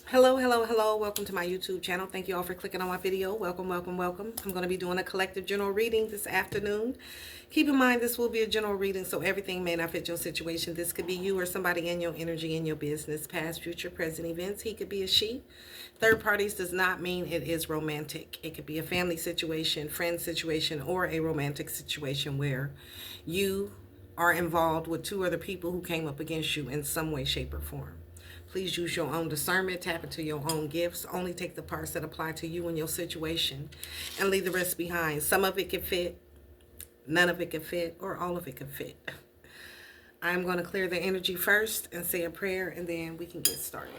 Hello, hello, hello. Welcome to my YouTube channel. Thank you all for clicking on my video. Welcome, welcome, welcome. I'm going to be doing a collective general reading this afternoon. Keep in mind this will be a general reading, so everything may not fit your situation. This could be you or somebody in your energy, in your business, past, future, present events. He could be a she. Third parties does not mean it is romantic. It could be a family situation, friend situation, or a romantic situation where you are involved with two other people who came up against you in some way, shape, or form. Please use your own discernment, tap into your own gifts. Only take the parts that apply to you and your situation and leave the rest behind. Some of it can fit, none of it can fit, or all of it can fit. I'm going to clear the energy first and say a prayer, and then we can get started.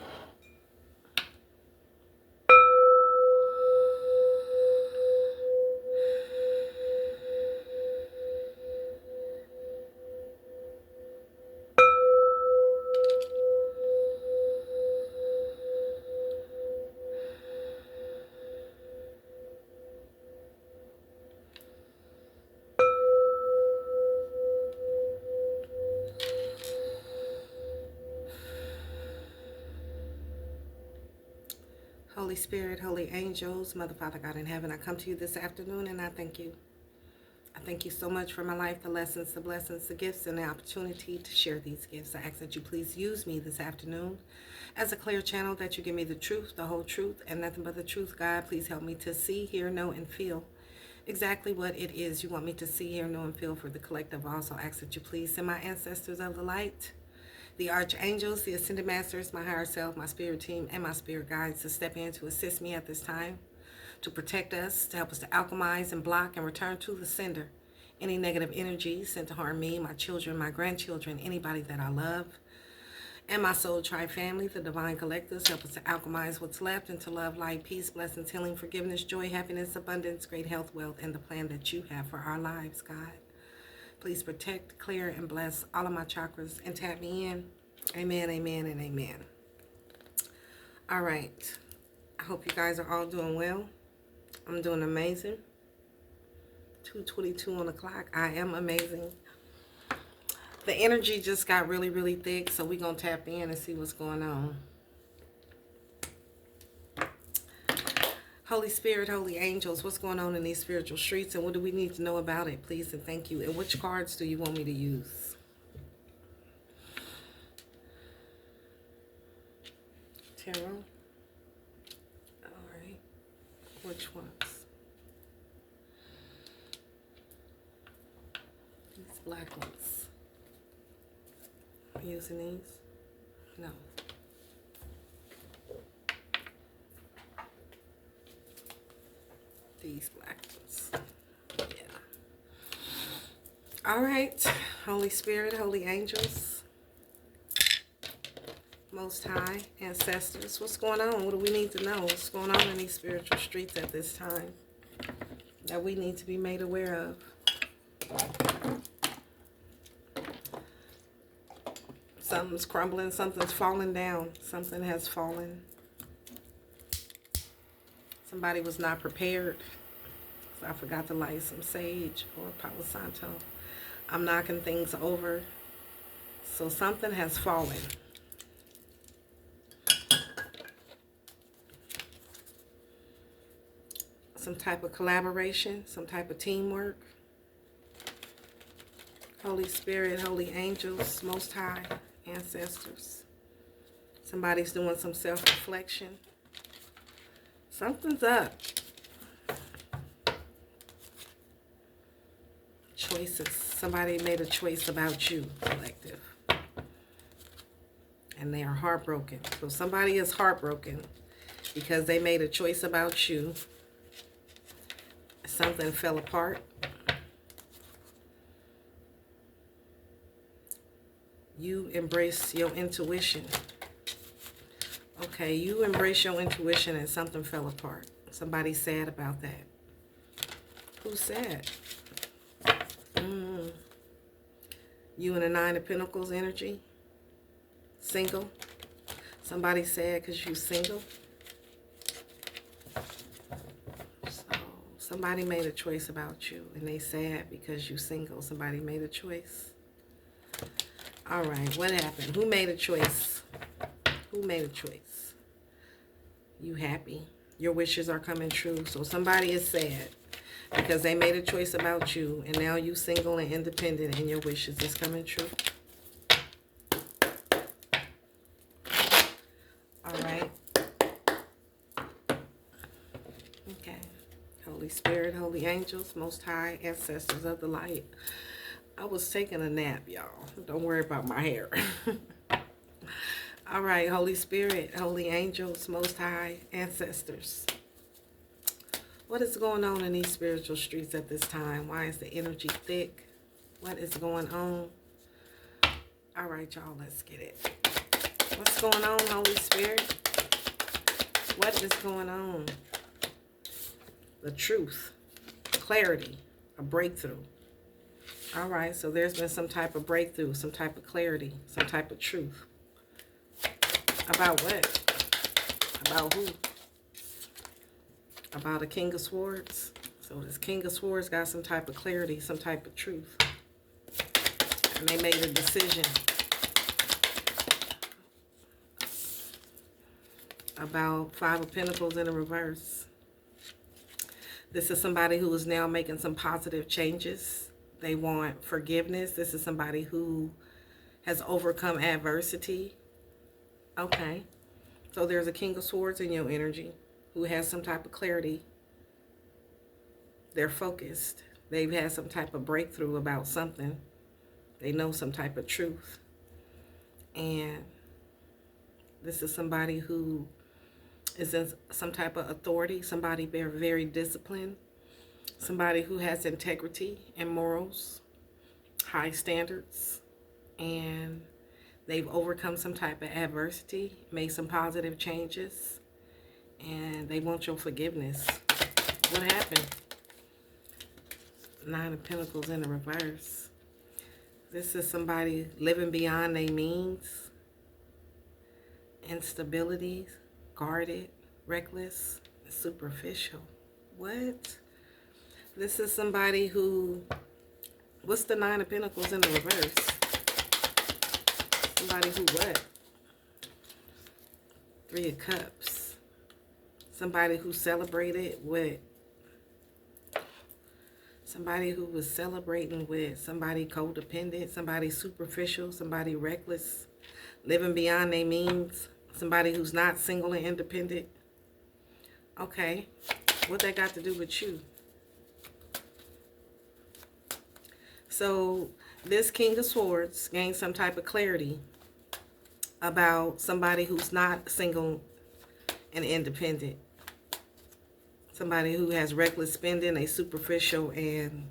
Holy Spirit, holy angels, Mother, Father, God in heaven, I come to you this afternoon and I thank you. I thank you so much for my life, the lessons, the blessings, the gifts, and the opportunity to share these gifts. I ask that you please use me this afternoon as a clear channel, that you give me the truth, the whole truth, and nothing but the truth. God, please help me to see, hear, know, and feel exactly what it is you want me to see, hear, know, and feel for the collective. I also ask that you please send my ancestors of the light, the archangels, the ascended masters, my higher self, my spirit team, and my spirit guides to step in to assist me at this time, to protect us, to help us to alchemize and block and return to the sender any negative energy sent to harm me, my children, my grandchildren, anybody that I love, and my soul tribe family, the divine collectives. Help us to alchemize what's left into love, light, peace, blessings, healing, forgiveness, joy, happiness, abundance, great health, wealth, and the plan that you have for our lives, God. Please protect, clear, and bless all of my chakras and tap me in. Amen, amen, and amen. All right. I hope you guys are all doing well. I'm doing amazing. 2:22 on the clock. I am amazing. The energy just got really, really thick, so we're going to tap in and see what's going on. Holy Spirit, holy angels, what's going on in these spiritual streets, and what do we need to know about it? Please and thank you. And which cards do you want me to use? Tarot. All right. Which ones? These black ones. Using these? No. These black ones. Yeah. All right. Holy Spirit, holy angels, Most High, ancestors, what's going on? What do we need to know? What's going on in these spiritual streets at this time that we need to be made aware of? Something's crumbling, something's falling down, something has fallen. Somebody was not prepared. So I forgot to light some sage or Palo Santo. I'm knocking things over. So something has fallen. Some type of collaboration, some type of teamwork. Holy Spirit, holy angels, Most High, ancestors. Somebody's doing some self-reflection. Something's up. Choices. Somebody made a choice about you, collective. And they are heartbroken. So somebody is heartbroken because they made a choice about you. Something fell apart. You embrace your intuition. Okay, you embrace your intuition and something fell apart. Somebody's sad about that. Who's sad? You in the Nine of Pentacles energy. Single. Somebody's sad because you're single. So somebody made a choice about you and they sad because you're single. Somebody made a choice. All right, what happened? Who made a choice? Who made a choice? You happy. Your wishes are coming true. So somebody is sad because they made a choice about you, and now you single and independent, and your wishes is coming true. All right. Okay. Holy Spirit, holy angels, most high, ancestors of the light. I was taking a nap, y'all. Don't worry about my hair. All right, Holy Spirit, holy angels, most high, ancestors. What is going on in these spiritual streets at this time? Why is the energy thick? What is going on? All right, y'all, let's get it. What's going on, Holy Spirit? What is going on? The truth, clarity, a breakthrough. All right, so there's been some type of breakthrough, some type of clarity, some type of truth. About what? About who? About a King of Swords. So this King of Swords got some type of clarity, some type of truth. And they made a decision about Five of Pentacles in the reverse. This is somebody who is now making some positive changes. They want forgiveness. This is somebody who has overcome adversity. Okay. So there's a King of Swords in your energy who has some type of clarity. They're focused. They've had some type of breakthrough about something. They know some type of truth. And this is somebody who is in some type of authority. Somebody very, very disciplined. Somebody who has integrity and morals. High standards. And they've overcome some type of adversity, made some positive changes, and they want your forgiveness. What happened? Nine of Pentacles in the reverse. This is somebody living beyond their means, instability, guarded, reckless, superficial. What? This is somebody who, what's the Nine of Pentacles in the reverse? Somebody who what? Three of Cups. Somebody who celebrated with, somebody who was celebrating with somebody codependent, somebody superficial, somebody reckless, living beyond their means, somebody who's not single and independent. Okay, what that got to do with you? So this King of Swords gained some type of clarity about somebody who's not single and independent. Somebody who has reckless spending, a superficial, and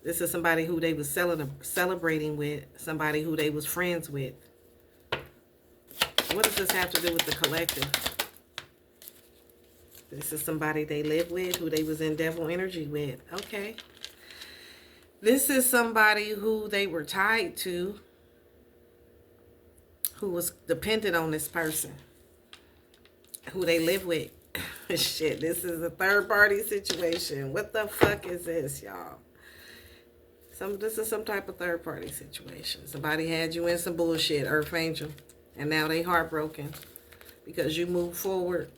this is somebody who they was celebrating with, somebody who they was friends with. What does this have to do with the collective? This is somebody they live with, who they was in devil energy with. Okay. This is somebody who they were tied to, who was dependent on this person, who they live with. Shit, this is a third party situation. What the fuck is this, y'all? This is some type of third party situation. Somebody had you in some bullshit, Earth Angel, and now they heartbroken because you moved forward.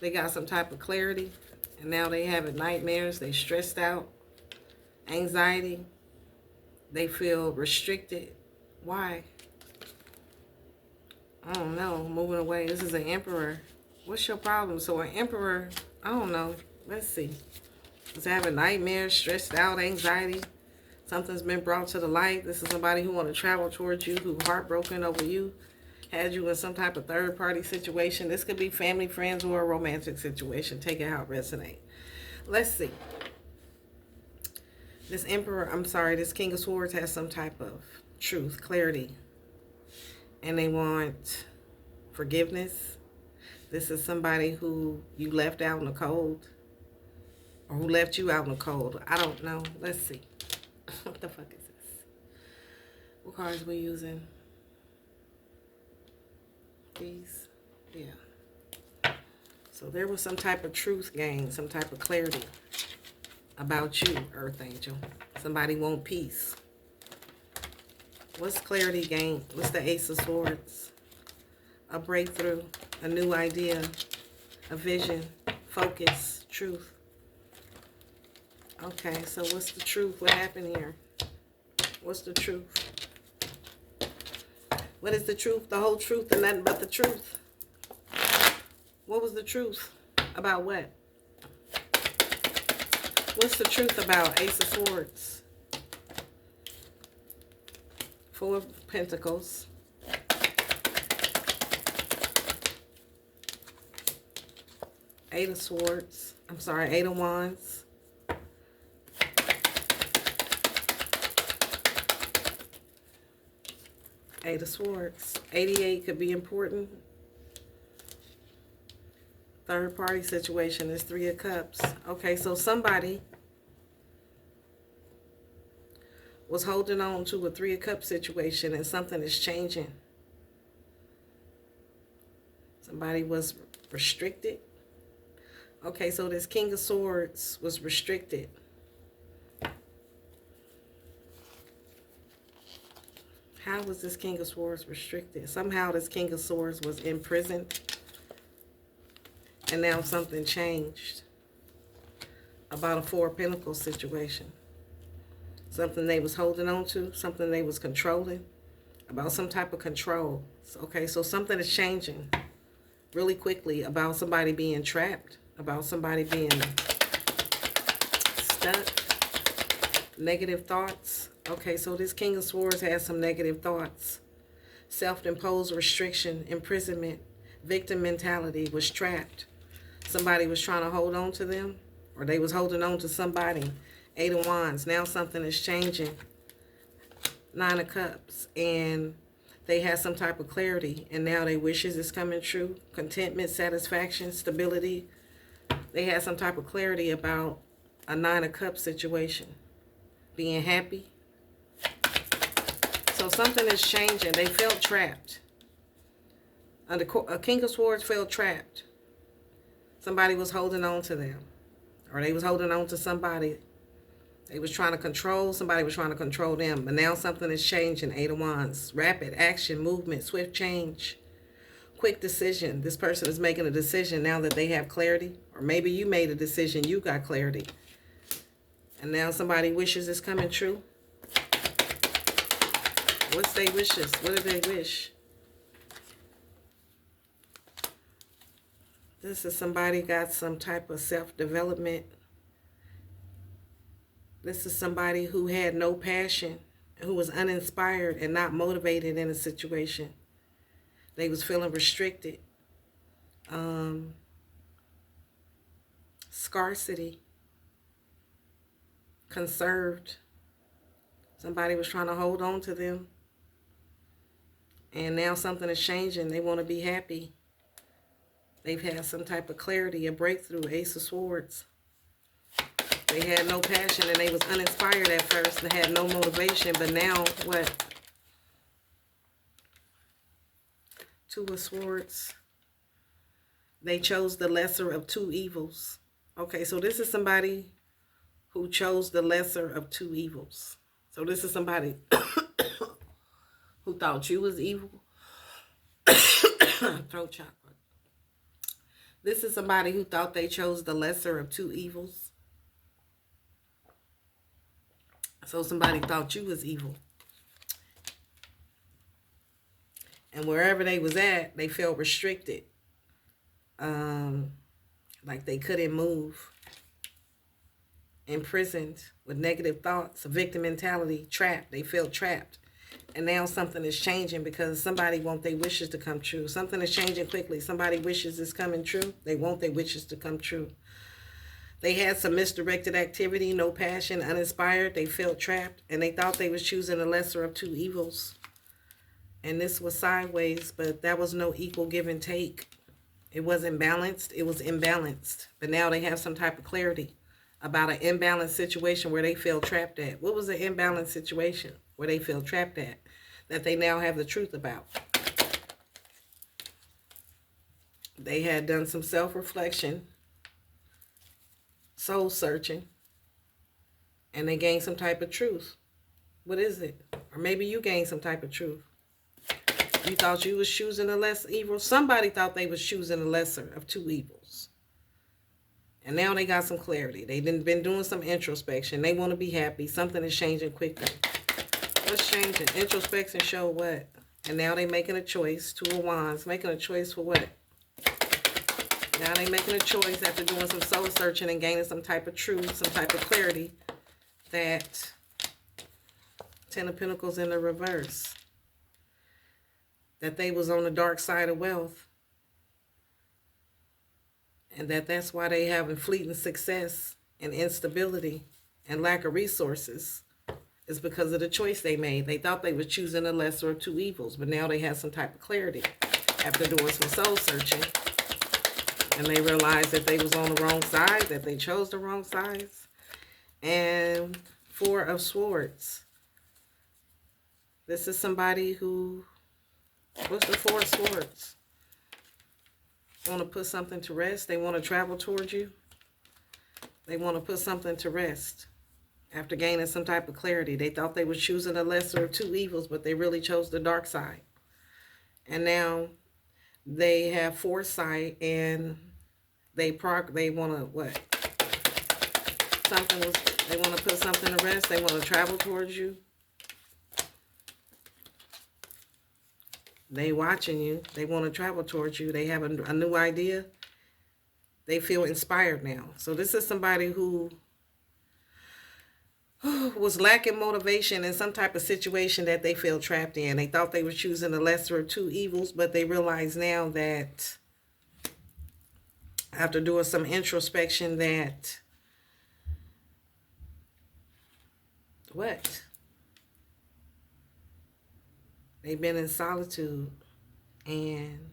They got some type of clarity, and now they having nightmares. They stressed out, anxiety. They feel restricted. Why? I don't know. Moving away. This is an Emperor. What's your problem? So an Emperor, I don't know. Let's see. Is having nightmares, stressed out, anxiety. Something's been brought to the light. This is somebody who want to travel towards you, who heartbroken over you, had you in some type of third party situation. This could be family, friends, or a romantic situation. Take it how it resonates. Let's see. This Emperor, this King of Swords has some type of truth, clarity. And they want forgiveness. This is somebody who you left out in the cold. Or who left you out in the cold. I don't know. Let's see. What the fuck is this? What cards we using? These? Yeah. So there was some type of truth gained. Some type of clarity about you, Earth Angel. Somebody want peace. What's clarity gained? What's the Ace of Swords? a breakthrough, a new idea, a vision, focus, truth. Okay, so what's the truth? What happened here? What's the truth? What is the truth? The whole truth and nothing but the truth. What was the truth? About what? What's the truth about Ace of Swords? Four of Pentacles. Eight of Swords. I'm sorry, Eight of Wands. Eight of Swords. 88 could be important. Third party situation is Three of Cups. Okay, so somebody was holding on to a Three of Cups situation and something is changing. Somebody was restricted. Okay, so this King of Swords was restricted. How was this King of Swords restricted? Somehow this King of Swords was imprisoned. And now something changed about a Four of Pentacles situation. Something they was holding on to, something they was controlling, about some type of control. Okay, so something is changing really quickly about somebody being trapped, about somebody being stuck, negative thoughts. Okay, so this King of Swords has some negative thoughts. Self-imposed restriction, imprisonment, victim mentality, was trapped. Somebody was trying to hold on to them, or they was holding on to somebody. Eight of Wands. Now something is changing. Nine of Cups. And they had some type of clarity, and now their wishes is coming true. Contentment, satisfaction, stability. They had some type of clarity about a Nine of Cups situation. Being happy. So something is changing. They felt trapped. A King of Swords felt trapped. Somebody was holding on to them. Or they was holding on to somebody. They was trying to control. Somebody was trying to control them. But now something is changing. Eight of Wands. Rapid action, movement, swift change. Quick decision. This person is making a decision now that they have clarity. Or maybe you made a decision. You got clarity. And now somebody's wishes is coming true. What's their wishes? What do they wish? This is somebody got some type of self-development. This is somebody who had no passion, who was uninspired and not motivated in a situation. They was feeling restricted. Scarcity. Conserved. Somebody was trying to hold on to them. And now something is changing. They want to be happy. They've had some type of clarity, a breakthrough. Ace of Swords. They had no passion and they was uninspired at first. They had no motivation. But now what? Two of Swords. They chose the lesser of two evils. Okay, so this is somebody who chose the lesser of two evils. So this is somebody who thought you was evil. Throat chakra. This is somebody who thought they chose the lesser of two evils. So somebody thought you was evil. And wherever they was at, they felt restricted. Like they couldn't move. Imprisoned with negative thoughts, a victim mentality, trapped. They felt trapped. And now something is changing because somebody wants their wishes to come true. Something is changing quickly. Somebody wishes is coming true. They want their wishes to come true. They had some misdirected activity, no passion, uninspired. They felt trapped and they thought they was choosing the lesser of two evils. And this was sideways, but that was no equal give and take. It wasn't balanced. It was imbalanced. But now they have some type of clarity about an imbalanced situation where they feel trapped at. What was the imbalanced situation where they feel trapped at that they now have the truth about? They had done some self-reflection, soul searching, and they gained some type of truth. What is it? Or maybe you gained some type of truth. You thought you was choosing the less evil. Somebody thought they was choosing the lesser of two evils. And now they got some clarity. They've been doing some introspection. They want to be happy. Something is changing quickly. What's changing? Introspection show what? And now they making a choice. Two of Wands. Making a choice for what? Now they making a choice after doing some soul searching and gaining some type of truth, some type of clarity, that Ten of Pentacles in the reverse. That they was on the dark side of wealth. And that's why they having fleeting success and instability and lack of resources. Is because of the choice they made. They thought they were choosing the lesser of two evils, but now they have some type of clarity after doing some soul searching. And they realized that they was on the wrong side, that they chose the wrong sides. And Four of Swords. This is somebody who, what's the Four of Swords? Want to put something to rest. They want to travel towards you. They want to put something to rest. After gaining some type of clarity. They thought they were choosing the lesser of two evils, but they really chose the dark side. And now they have foresight and they want to what? They want to put something to rest. They want to travel towards you. They watching you. They want to travel towards you. They have a new idea. They feel inspired now. So this is somebody who was lacking motivation in some type of situation that they feel trapped in. They thought they were choosing the lesser of two evils, but they realize now that after doing some introspection that what? They've been in solitude and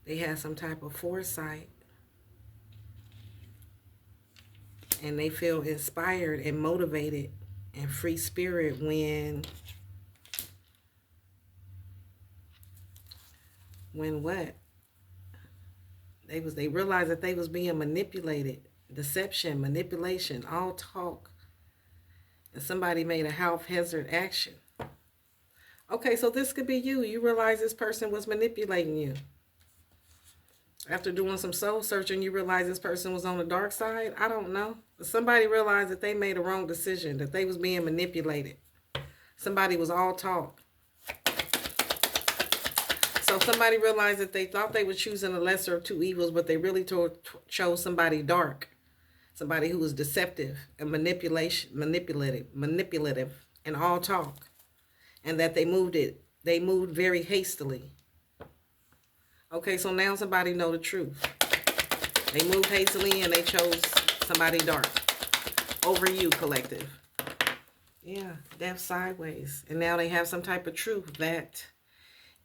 they had some type of foresight. And they feel inspired and motivated and free spirit when what? They realized that they was being manipulated. Deception, manipulation, all talk. And somebody made a haphazard action. Okay, so this could be you. You realize this person was manipulating you. After doing some soul searching, you realize this person was on the dark side? I don't know. But somebody realized that they made a wrong decision, that they was being manipulated. Somebody was all talk. So somebody realized that they thought they were choosing the lesser of two evils, but they really chose somebody dark. Somebody who was deceptive and manipulative, and all talk. And that they moved very hastily. Okay, so now somebody know the truth. They moved hastily and they chose somebody dark over you, collective. Yeah, death sideways. And now they have some type of truth that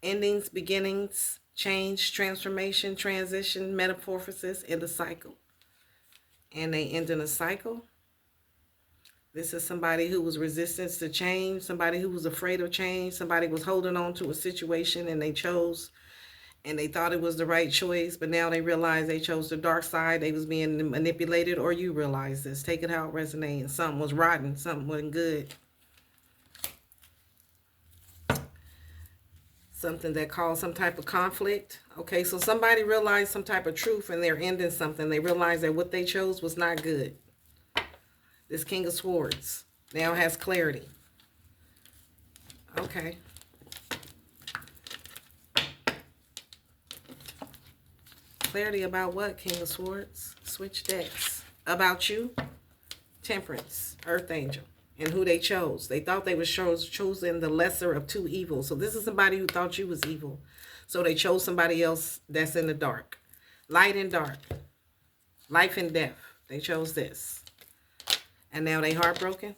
endings, beginnings, change, transformation, transition, metamorphosis, and a cycle. And they end in a cycle. This is somebody who was resistant to change, somebody who was afraid of change, somebody was holding on to a situation and they chose. And they thought it was the right choice, but now they realize they chose the dark side. They was being manipulated, or you realize this. Take it how it resonates. Something was rotten. Something wasn't good. Something that caused some type of conflict. Okay, so somebody realized some type of truth and they're ending something. They realized that what they chose was not good. This King of Swords now has clarity. Okay. Clarity about what, King of Swords? Switch decks. About you, Temperance, Earth Angel, and who they chose. They thought they were choosing the lesser of two evils. So this is somebody who thought you was evil. So they chose somebody else that's in the dark. Light and dark. Life and death. They chose this. And now they heartbroken.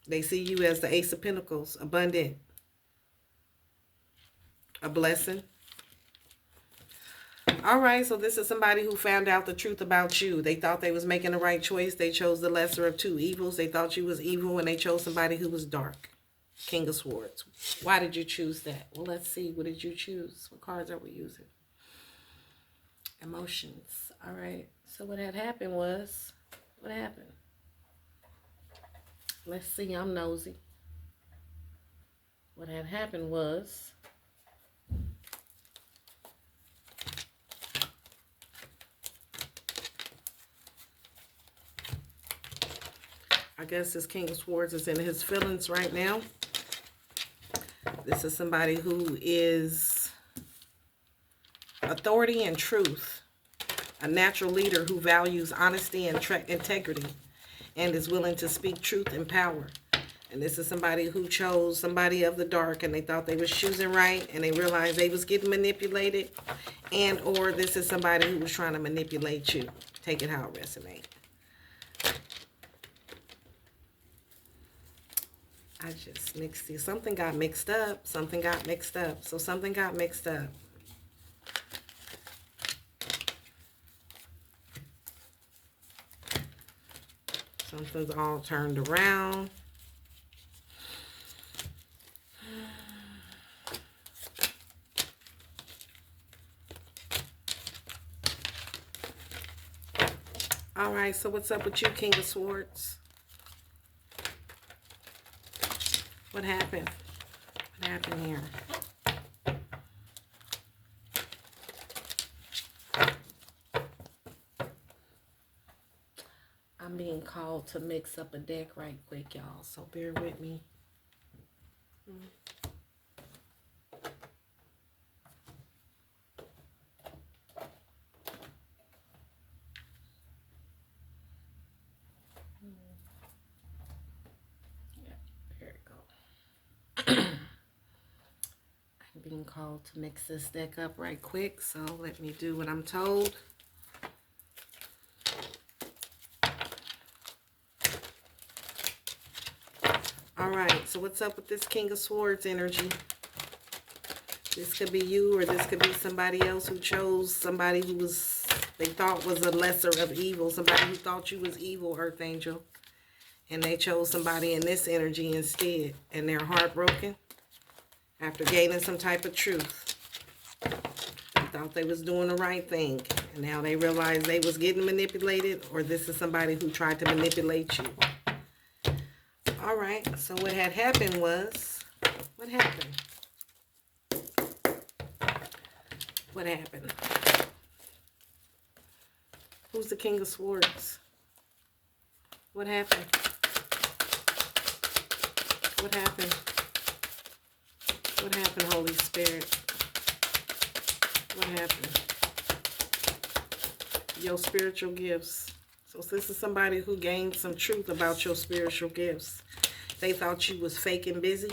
They see you as the Ace of Pentacles, abundant, a blessing. All right, so this is somebody who found out the truth about you. They thought they was making the right choice. They chose the lesser of two evils. They thought you was evil and they chose somebody who was dark. King of Swords. Why did you choose that? Well, let's see. What did you choose? What cards are we using? Emotions. All right. So what had happened was, what happened? Let's see. I'm nosy. what had happened was I guess this King of Swords is in his feelings right now. This is somebody who is authority and truth, a natural leader who values honesty and integrity and is willing to speak truth and power. And this is somebody who chose somebody of the dark and they thought they was choosing right and they realized they was getting manipulated, and or this is somebody who was trying to manipulate you. Take it how it resonates. I just mixed these. Something got mixed up. Something got mixed up. So something got mixed up. Something's all turned around. All right, so what's up with you, King of Swords? What happened? What happened here? I'm being called to mix up a deck right quick, y'all, so bear with me. Being called to mix this deck up right quick, so let me do what I'm told. All right, so what's up with this King of Swords energy? This could be you, or this could be somebody else who chose somebody who was, they thought was a lesser of evil, somebody who thought you was evil, Earth Angel, and they chose somebody in this energy instead, and they're heartbroken after gaining some type of truth. They thought they was doing the right thing, and now they realize they was getting manipulated, or this is somebody who tried to manipulate you. All right, so what had happened was, what happened? What happened? Who's the King of Swords? What happened? What happened? What happened, Holy Spirit? What happened? Your spiritual gifts. So this is somebody who gained some truth about your spiritual gifts. They thought you was fake and busy,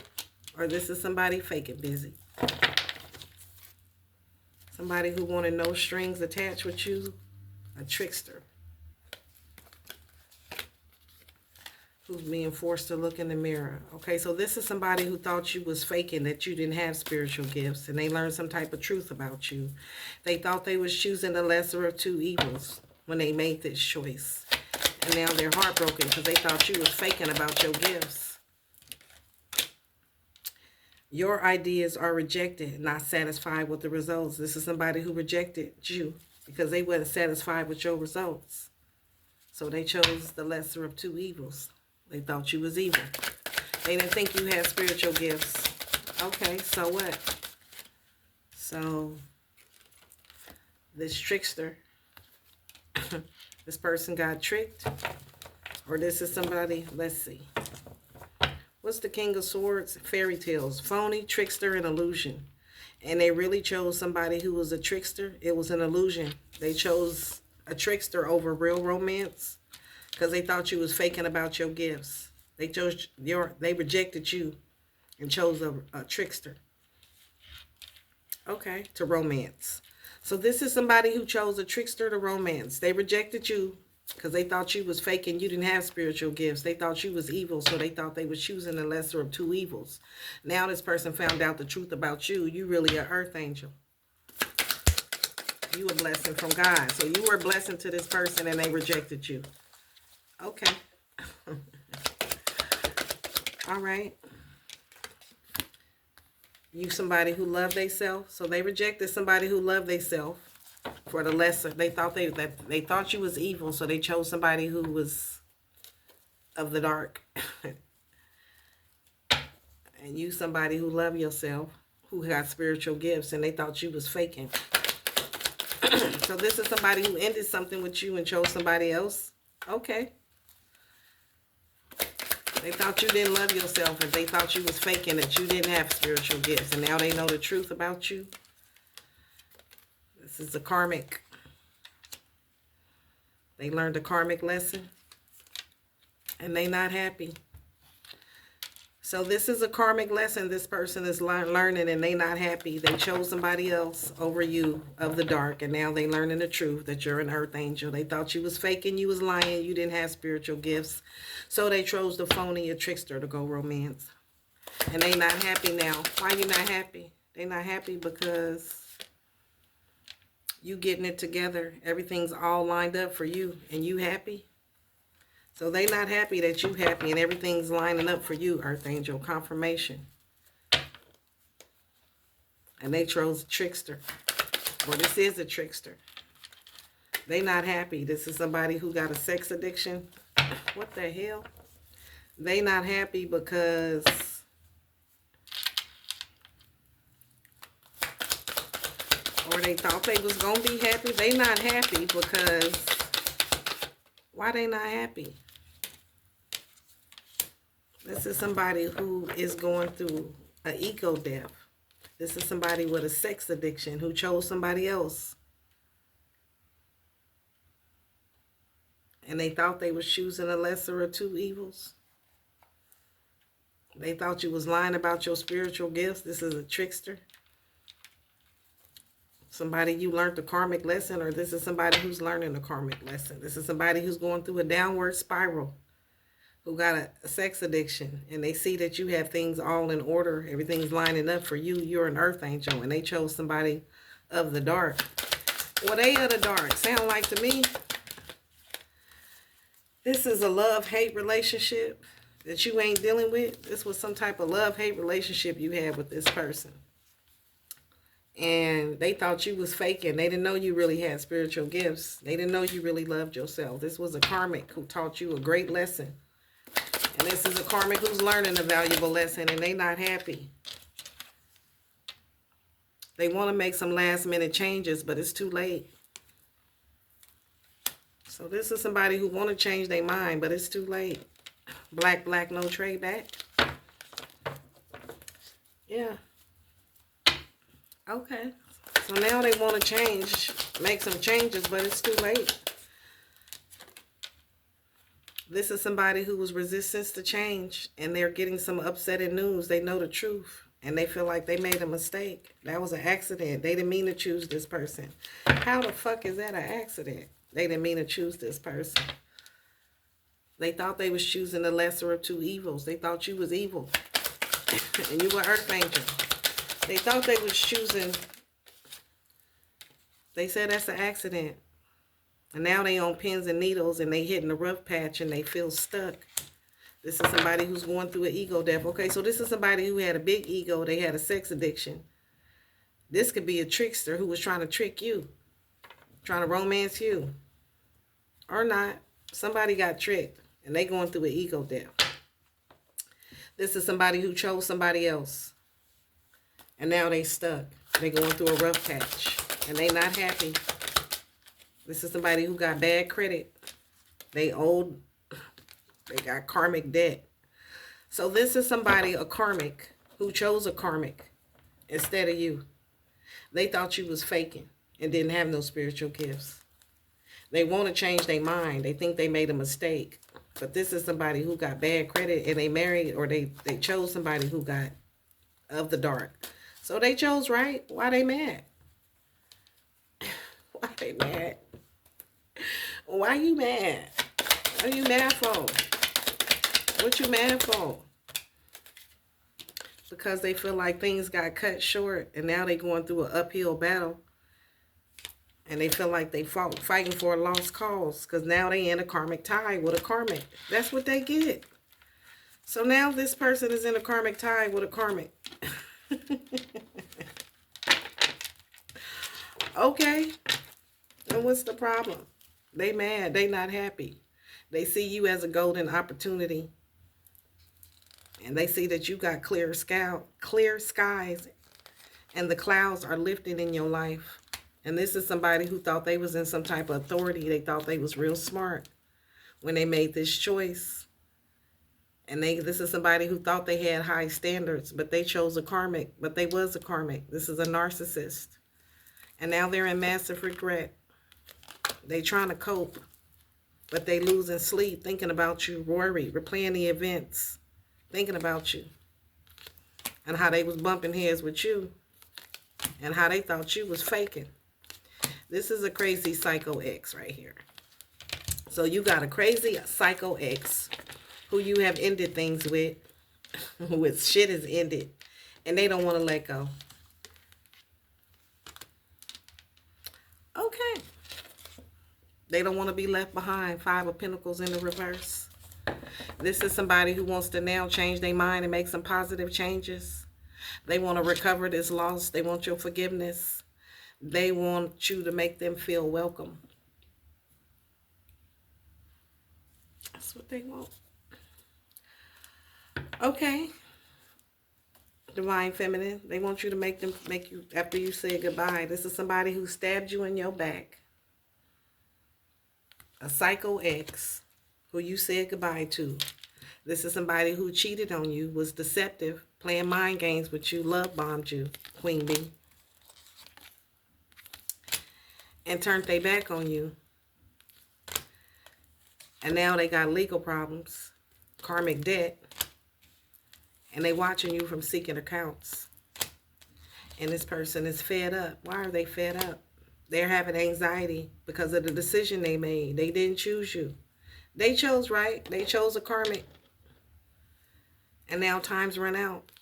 or this is somebody fake and busy. Somebody who wanted no strings attached with you, a trickster. Who's being forced to look in the mirror. Okay, so this is somebody who thought you was faking, that you didn't have spiritual gifts, and they learned some type of truth about you. They thought they was choosing the lesser of two evils when they made this choice. And now they're heartbroken because they thought you was faking about your gifts. Your ideas are rejected, not satisfied with the results. This is somebody who rejected you because they weren't satisfied with your results. So they chose the lesser of two evils. They thought you was evil. They didn't think you had spiritual gifts. Okay, so what? So this trickster, this person got tricked, or this is somebody, let's see. What's the King of Swords? Fairy tales, phony, trickster, and illusion. And they really chose somebody who was a trickster. It was an illusion. They chose a trickster over real romance, because they thought you was faking about your gifts. They rejected you and chose a trickster. Okay, to romance. So this is somebody who chose a trickster to romance. They rejected you because they thought you was faking. You didn't have spiritual gifts. They thought you was evil, so they thought they was choosing the lesser of two evils. Now this person found out the truth about you. You really an earth angel. You a blessing from God. So you were a blessing to this person and they rejected you. Okay. All right. You somebody who loved theyself. So they rejected somebody who loved theyself for the lesser. They thought they thought you was evil, so they chose somebody who was of the dark. And you somebody who love yourself, who got spiritual gifts, and they thought you was faking. So this is somebody who ended something with you and chose somebody else. Okay. They thought you didn't love yourself, and they thought you was faking, that you didn't have spiritual gifts. And now they know the truth about you. This is a karmic. They learned a karmic lesson, and they not happy. So this is a karmic lesson this person is learning, and they not happy. They chose somebody else over you of the dark, and now they learning the truth that you're an earth angel. They thought you was faking, you was lying, you didn't have spiritual gifts. So they chose the phony, a trickster, to go romance. And they not happy now. Why you not happy? They not happy because you getting it together. Everything's all lined up for you, and you happy. So they not happy that you happy and everything's lining up for you, Earth Angel. Confirmation. And they chose a trickster. Or this is a trickster. They not happy. This is somebody who got a sex addiction. What the hell? They not happy because or they thought they was going to be happy. They not happy because why they not happy? This is somebody who is going through an ego death. This is somebody with a sex addiction who chose somebody else. And they thought they was choosing a lesser of two evils. They thought you was lying about your spiritual gifts. This is a trickster. Somebody you learned the karmic lesson, or this is somebody who's learning the karmic lesson. This is somebody who's going through a downward spiral, who got a sex addiction, and they see that you have things all in order. Everything's lining up for you. You're an earth angel, and they chose somebody of the dark. Well, they of the dark. Sound like to me, this is a love-hate relationship that you ain't dealing with. This was some type of love-hate relationship you had with this person. And they thought you was faking. They didn't know you really had spiritual gifts. They didn't know you really loved yourself. This was a karmic who taught you a great lesson. And this is a karmic who's learning a valuable lesson, and they not happy. They want to make some last minute changes, but it's too late. So this is somebody who want to change their mind, but it's too late. Black, black, no trade back. Yeah. Okay. So now they want to change, make some changes, but it's too late. This is somebody who was resistant to change, and they're getting some upsetting news. They know the truth, and they feel like they made a mistake. That was an accident. They didn't mean to choose this person. How the fuck is that an accident? They didn't mean to choose this person. They thought they was choosing the lesser of two evils. They thought you was evil, and you were earth angel. They thought they was choosing. They said that's an accident. And now they on pins and needles, and they hitting a rough patch, and they feel stuck. This is somebody who's going through an ego death. Okay, so this is somebody who had a big ego. They had a sex addiction. This could be a trickster who was trying to trick you, trying to romance you. Or not. Somebody got tricked, and they going through an ego death. This is somebody who chose somebody else, and now they stuck. They going through a rough patch, and they not happy. This is somebody who got bad credit. They owed, they got karmic debt. So this is somebody, a karmic, who chose a karmic instead of you. They thought you was faking and didn't have no spiritual gifts. They want to change their mind. They think they made a mistake. But this is somebody who got bad credit, and they married, or they chose somebody who got of the dark. So they chose right. Why they mad? Why they mad? Why you mad? What are you mad for? What you mad for? Because they feel like things got cut short, and now they going through an uphill battle, and they feel like they fighting for a lost cause, because now they in a karmic tie with a karmic. That's what they get. So now this person is in a karmic tie with a karmic. Okay. And what's the problem? They mad. They not happy. They see you as a golden opportunity. And they see that you got clear skies, and the clouds are lifting in your life. And this is somebody who thought they was in some type of authority. They thought they was real smart when they made this choice. And this is somebody who thought they had high standards, but they chose a karmic, but they was a karmic. This is a narcissist. And now they're in massive regret. They trying to cope, but they losing sleep, thinking about you, worried, replaying the events, thinking about you, and how they was bumping heads with you, and how they thought you was faking. This is a crazy psycho ex right here. So you got a crazy psycho ex who you have ended things with, who shit is ended, and they don't want to let go. Okay. They don't want to be left behind. 5 of Pentacles in the reverse. This is somebody who wants to now change their mind and make some positive changes. They want to recover this loss. They want your forgiveness. They want you to make them feel welcome. That's what they want. Okay. Divine Feminine. They want you to make you, after you say goodbye. This is somebody who stabbed you in your back. A psycho ex who you said goodbye to. This is somebody who cheated on you, was deceptive, playing mind games with you, love bombed you, Queen Bee, and turned their back on you. And now they got legal problems, karmic debt, and they watching you from seeking accounts. And this person is fed up. Why are they fed up? They're having anxiety because of the decision they made. They didn't choose you. They chose right. They chose a karmic. And now time's run out.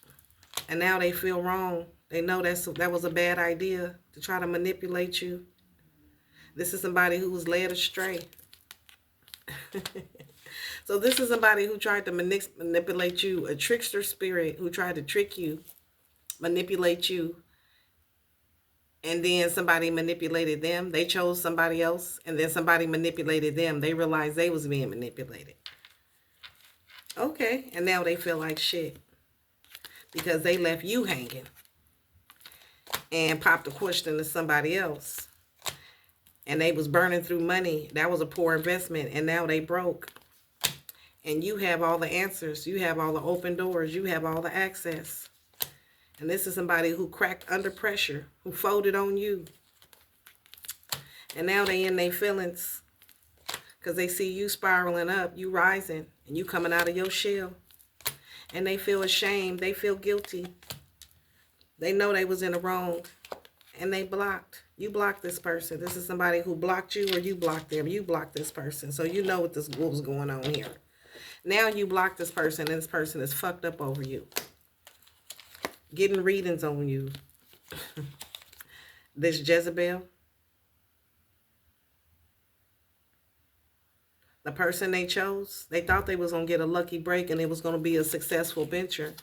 And now they feel wrong. They know that was a bad idea to try to manipulate you. This is somebody who was led astray. So this is somebody who tried to manipulate you, a trickster spirit who tried to trick you, manipulate you. And then somebody manipulated them. They chose somebody else. And then somebody manipulated them. They realized they was being manipulated. Okay. And now they feel like shit. Because they left you hanging. And popped a question to somebody else. And they was burning through money. That was a poor investment. And now they broke. And you have all the answers. You have all the open doors. You have all the access. And this is somebody who cracked under pressure, who folded on you. And now they in their feelings because they see you spiraling up, you rising, and you coming out of your shell. And they feel ashamed. They feel guilty. They know they was in the wrong. And they blocked. You blocked this person. This is somebody who blocked you or you blocked them. You blocked this person. So you know what was going on here. Now you block this person and this person is fucked up over you. Getting readings on you. This Jezebel. The person they chose, they thought they was going to get a lucky break and it was going to be a successful venture.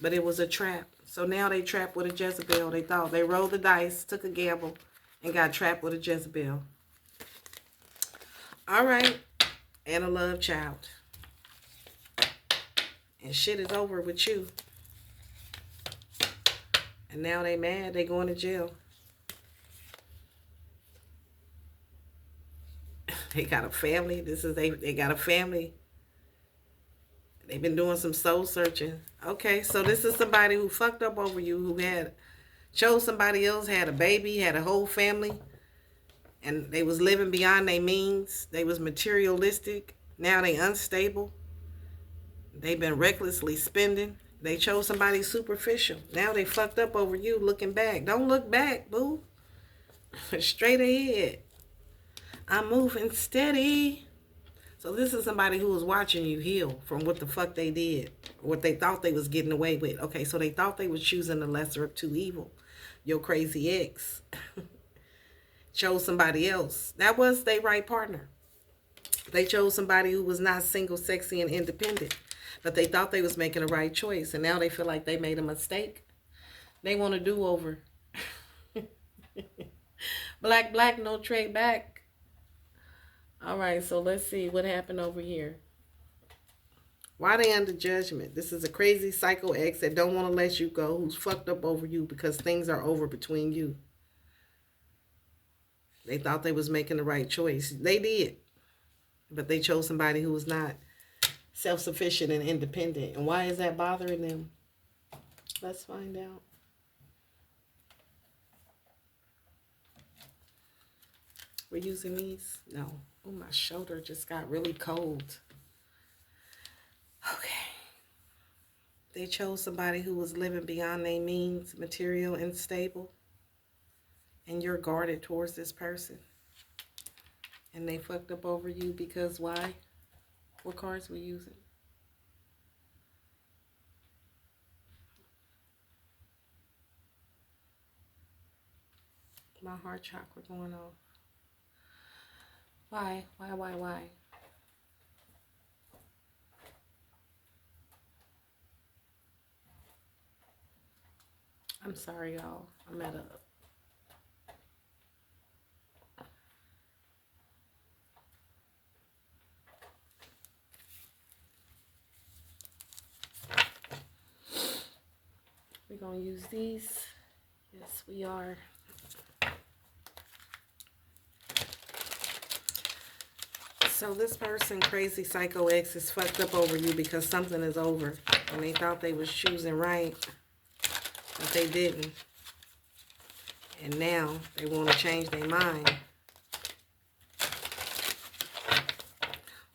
But it was a trap. So now they trapped with a Jezebel. They thought they rolled the dice, took a gamble, and got trapped with a Jezebel. All right. And a love child. And shit is over with you. And now they mad. They going to jail. They got a family. They got a family. They've been doing some soul searching. Okay, so this is somebody who fucked up over you, who chose somebody else, had a baby, had a whole family, and they was living beyond their means. They was materialistic. Now they unstable. They've been recklessly spending. They chose somebody superficial. Now they fucked up over you looking back. Don't look back, boo. Straight ahead. I'm moving steady. So this is somebody who was watching you heal from what the fuck they did. What they thought they was getting away with. Okay, so they thought they was choosing the lesser of two evil. Your crazy ex. Chose somebody else. That was their right partner. They chose somebody who was not single, sexy, and independent. But they thought they was making the right choice. And now they feel like they made a mistake. They want a do-over. Black, no trade back. All right, so let's see what happened over here. Why they under judgment? This is a crazy psycho ex that don't want to let you go, who's fucked up over you because things are over between you. They thought they was making the right choice. They did. But they chose somebody who was not self-sufficient and independent. And why is that bothering them? Let's find out. We're using these? No. Oh, my shoulder just got really cold. Okay. They chose somebody who was living beyond their means, material and stable. And you're guarded towards this person. And they fucked up over you because why? What cards we using? My heart chakra going off. Why? Why? I'm sorry, y'all. I'm at a... We're going to use these. Yes, we are. So this person, crazy psycho ex, is fucked up over you because something is over. And they thought they was choosing right, but they didn't. And now they want to change their mind.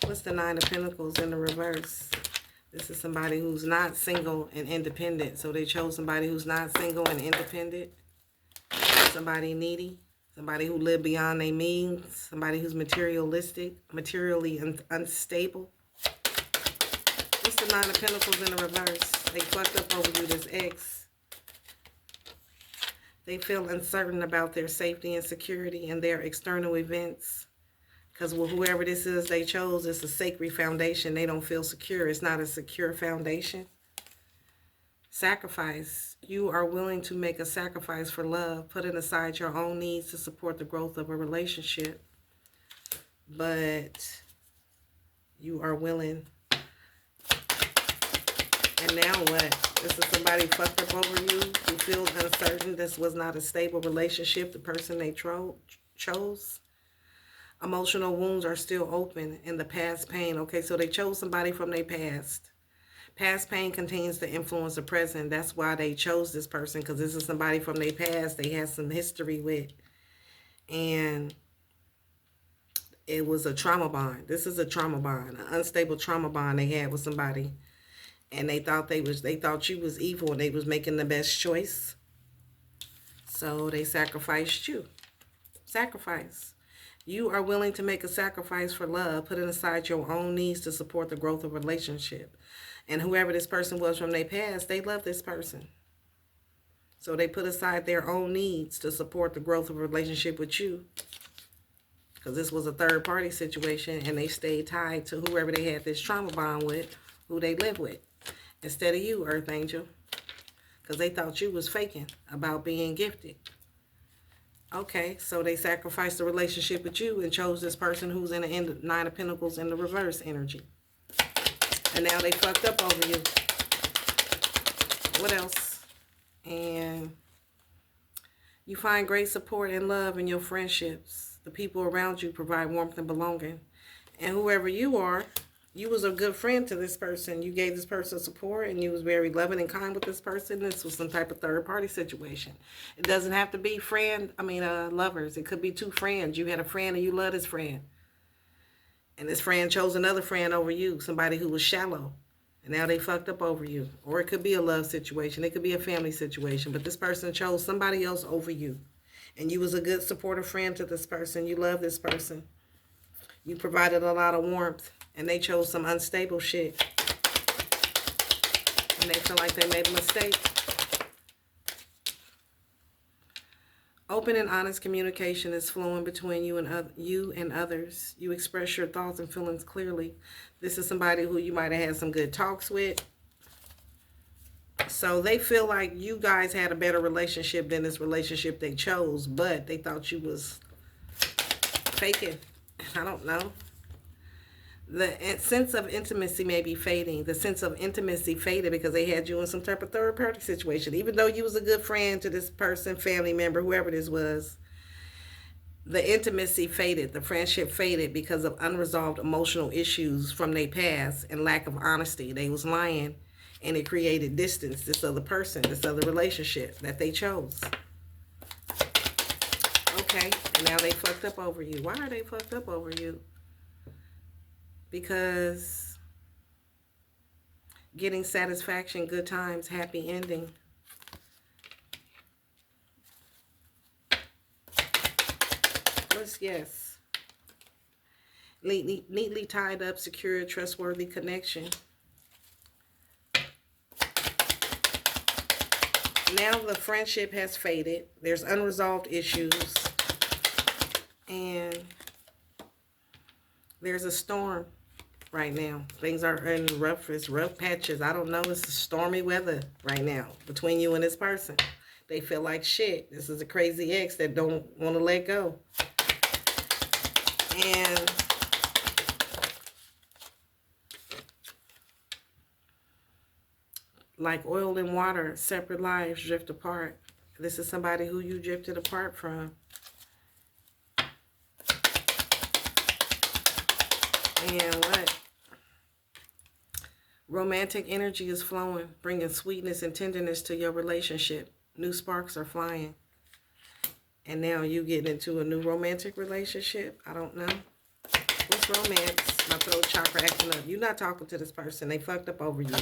What's the Nine of Pentacles in the reverse? This is somebody who's not single and independent. So they chose somebody who's not single and independent. Somebody needy. Somebody who lived beyond their means. Somebody who's materialistic, materially unstable. What's the Nine of Pentacles in the reverse? They fucked up over you, this ex. They feel uncertain about their safety and security and their external events. Because whoever this is they chose, it's a sacred foundation. They don't feel secure. It's not a secure foundation. Sacrifice. You are willing to make a sacrifice for love, putting aside your own needs to support the growth of a relationship. But you are willing. And now what? This is somebody fucked up over you who feels uncertain. This was not a stable relationship, the person they chose. Emotional wounds are still open in the past pain. Okay, so they chose somebody from their past. Past pain contains the influence of present. That's why they chose this person, because this is somebody from their past they had some history with. And it was a trauma bond. This is a trauma bond, an unstable trauma bond they had with somebody. And they thought you was evil and they was making the best choice. So they sacrificed you. Sacrifice. You are willing to make a sacrifice for love, putting aside your own needs to support the growth of a relationship. And whoever this person was from their past, they love this person. So they put aside their own needs to support the growth of a relationship with you. Because this was a third party situation and they stayed tied to whoever they had this trauma bond with, who they live with. Instead of you, Earth Angel. Because they thought you was faking about being gifted. Okay, so they sacrificed the relationship with you and chose this person who's in the Nine of Pentacles in the reverse energy. And now they fucked up over you. What else? And you find great support and love in your friendships. The people around you provide warmth and belonging. And whoever you are, you was a good friend to this person. You gave this person support and you was very loving and kind with this person. This was some type of third party situation. It doesn't have to be lovers. It could be two friends. You had a friend and you love this friend. And this friend chose another friend over you, somebody who was shallow. And now they fucked up over you. Or it could be a love situation. It could be a family situation. But this person chose somebody else over you. And you was a good supportive friend to this person. You love this person. You provided a lot of warmth. And they chose some unstable shit. And they feel like they made a mistake. Open and honest communication is flowing between you and others. You express your thoughts and feelings clearly. This is somebody who you might have had some good talks with. So they feel like you guys had a better relationship than this relationship they chose. But they thought you was faking. I don't know. The sense of intimacy may be fading. The sense of intimacy faded because they had you in some type of third party situation. Even though you was a good friend to this person, family member, whoever this was, the intimacy faded. The friendship faded because of unresolved emotional issues from their past and lack of honesty. They was lying, and it created distance. This other person, this other relationship that they chose. Okay, and now they fucked up over you. Why are they fucked up over you? Because getting satisfaction, good times, happy ending. Yes. Neatly tied up, secure, trustworthy connection. Now the friendship has faded. There's unresolved issues. And there's a storm right now. Things are in rough patches. I don't know. It's stormy weather right now between you and this person. They feel like shit. This is a crazy ex that don't want to let go. And like oil and water, separate lives drift apart. This is somebody who you drifted apart from. And what? Romantic energy is flowing, bringing sweetness and tenderness to your relationship. New sparks are flying. And now you getting into a new romantic relationship? I don't know. What's romance? My throat chakra acting up. You're not talking to this person. They fucked up over you.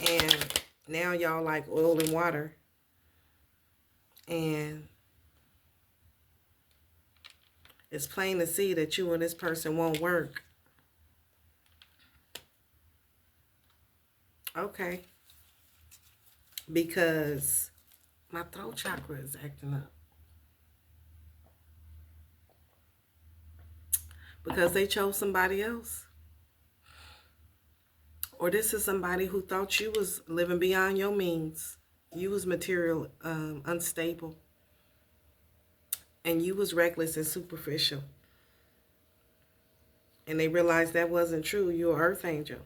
And now y'all like oil and water. And it's plain to see that you and this person won't work. Okay. Because my throat chakra is acting up. Because they chose somebody else. Or this is somebody who thought you was living beyond your means. You was material unstable. And you was reckless and superficial. And they realized that wasn't true. You're an earth angel.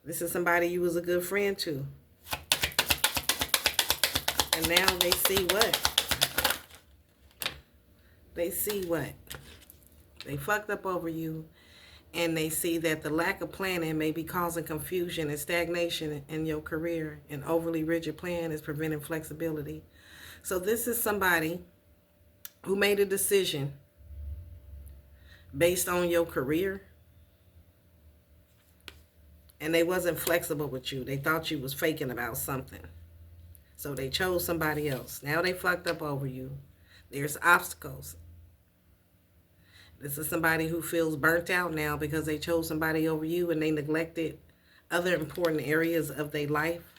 This is somebody you was a good friend to. And now they see what? They see what? They fucked up over you. And they see that the lack of planning may be causing confusion and stagnation in your career. An overly rigid plan is preventing flexibility. So this is somebody who made a decision based on your career. And they wasn't flexible with you. They thought you was faking about something. So they chose somebody else. Now they fucked up over you. There's obstacles. This is somebody who feels burnt out now because they chose somebody over you and they neglected other important areas of their life.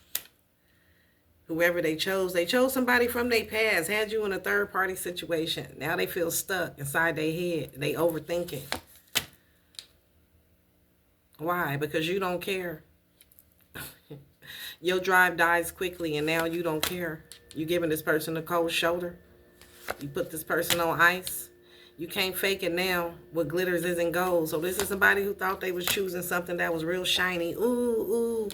Whoever they chose somebody from their past, had you in a third party situation. Now they feel stuck inside their head. They overthinking. Why? Because you don't care. Your drive dies quickly and now you don't care. You giving this person a cold shoulder. You put this person on ice. You can't fake it now. What glitters isn't gold. So this is somebody who thought they was choosing something that was real shiny. Ooh, ooh.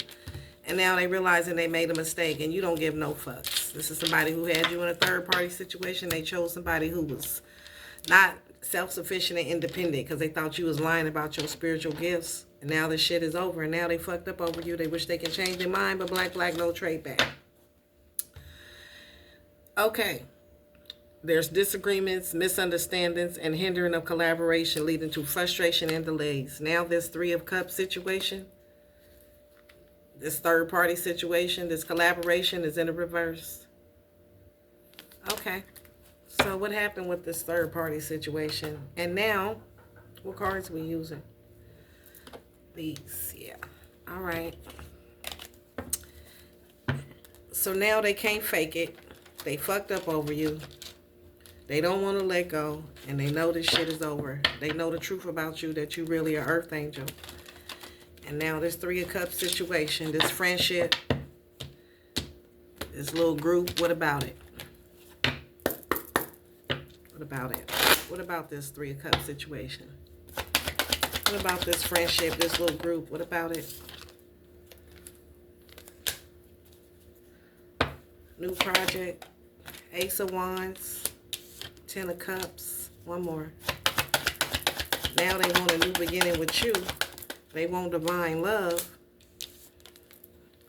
And now they realizing they made a mistake and you don't give no fucks. This is somebody who had you in a third party situation. They chose somebody who was not self-sufficient and independent because they thought you was lying about your spiritual gifts. And now this shit is over. And now they fucked up over you. They wish they can change their mind, but black, no trade back. Okay. There's disagreements, misunderstandings, and hindering of collaboration leading to frustration and delays. Now this 3 of Cups situation, this third party situation, this collaboration is in the reverse. Okay. So what happened with this third party situation? And now, what cards we using? These, yeah. All right. So now they can't fake it. They fucked up over you. They don't want to let go, and they know this shit is over. They know the truth about you, that you really are Earth Angel. And now this 3 of Cups situation, this friendship, this little group, what about it? What about it? What about this Three of Cups situation? What about this friendship, this little group? What about it? New project. Ace of Wands. 10 of Cups. One more. Now they want a new beginning with you. They want divine love.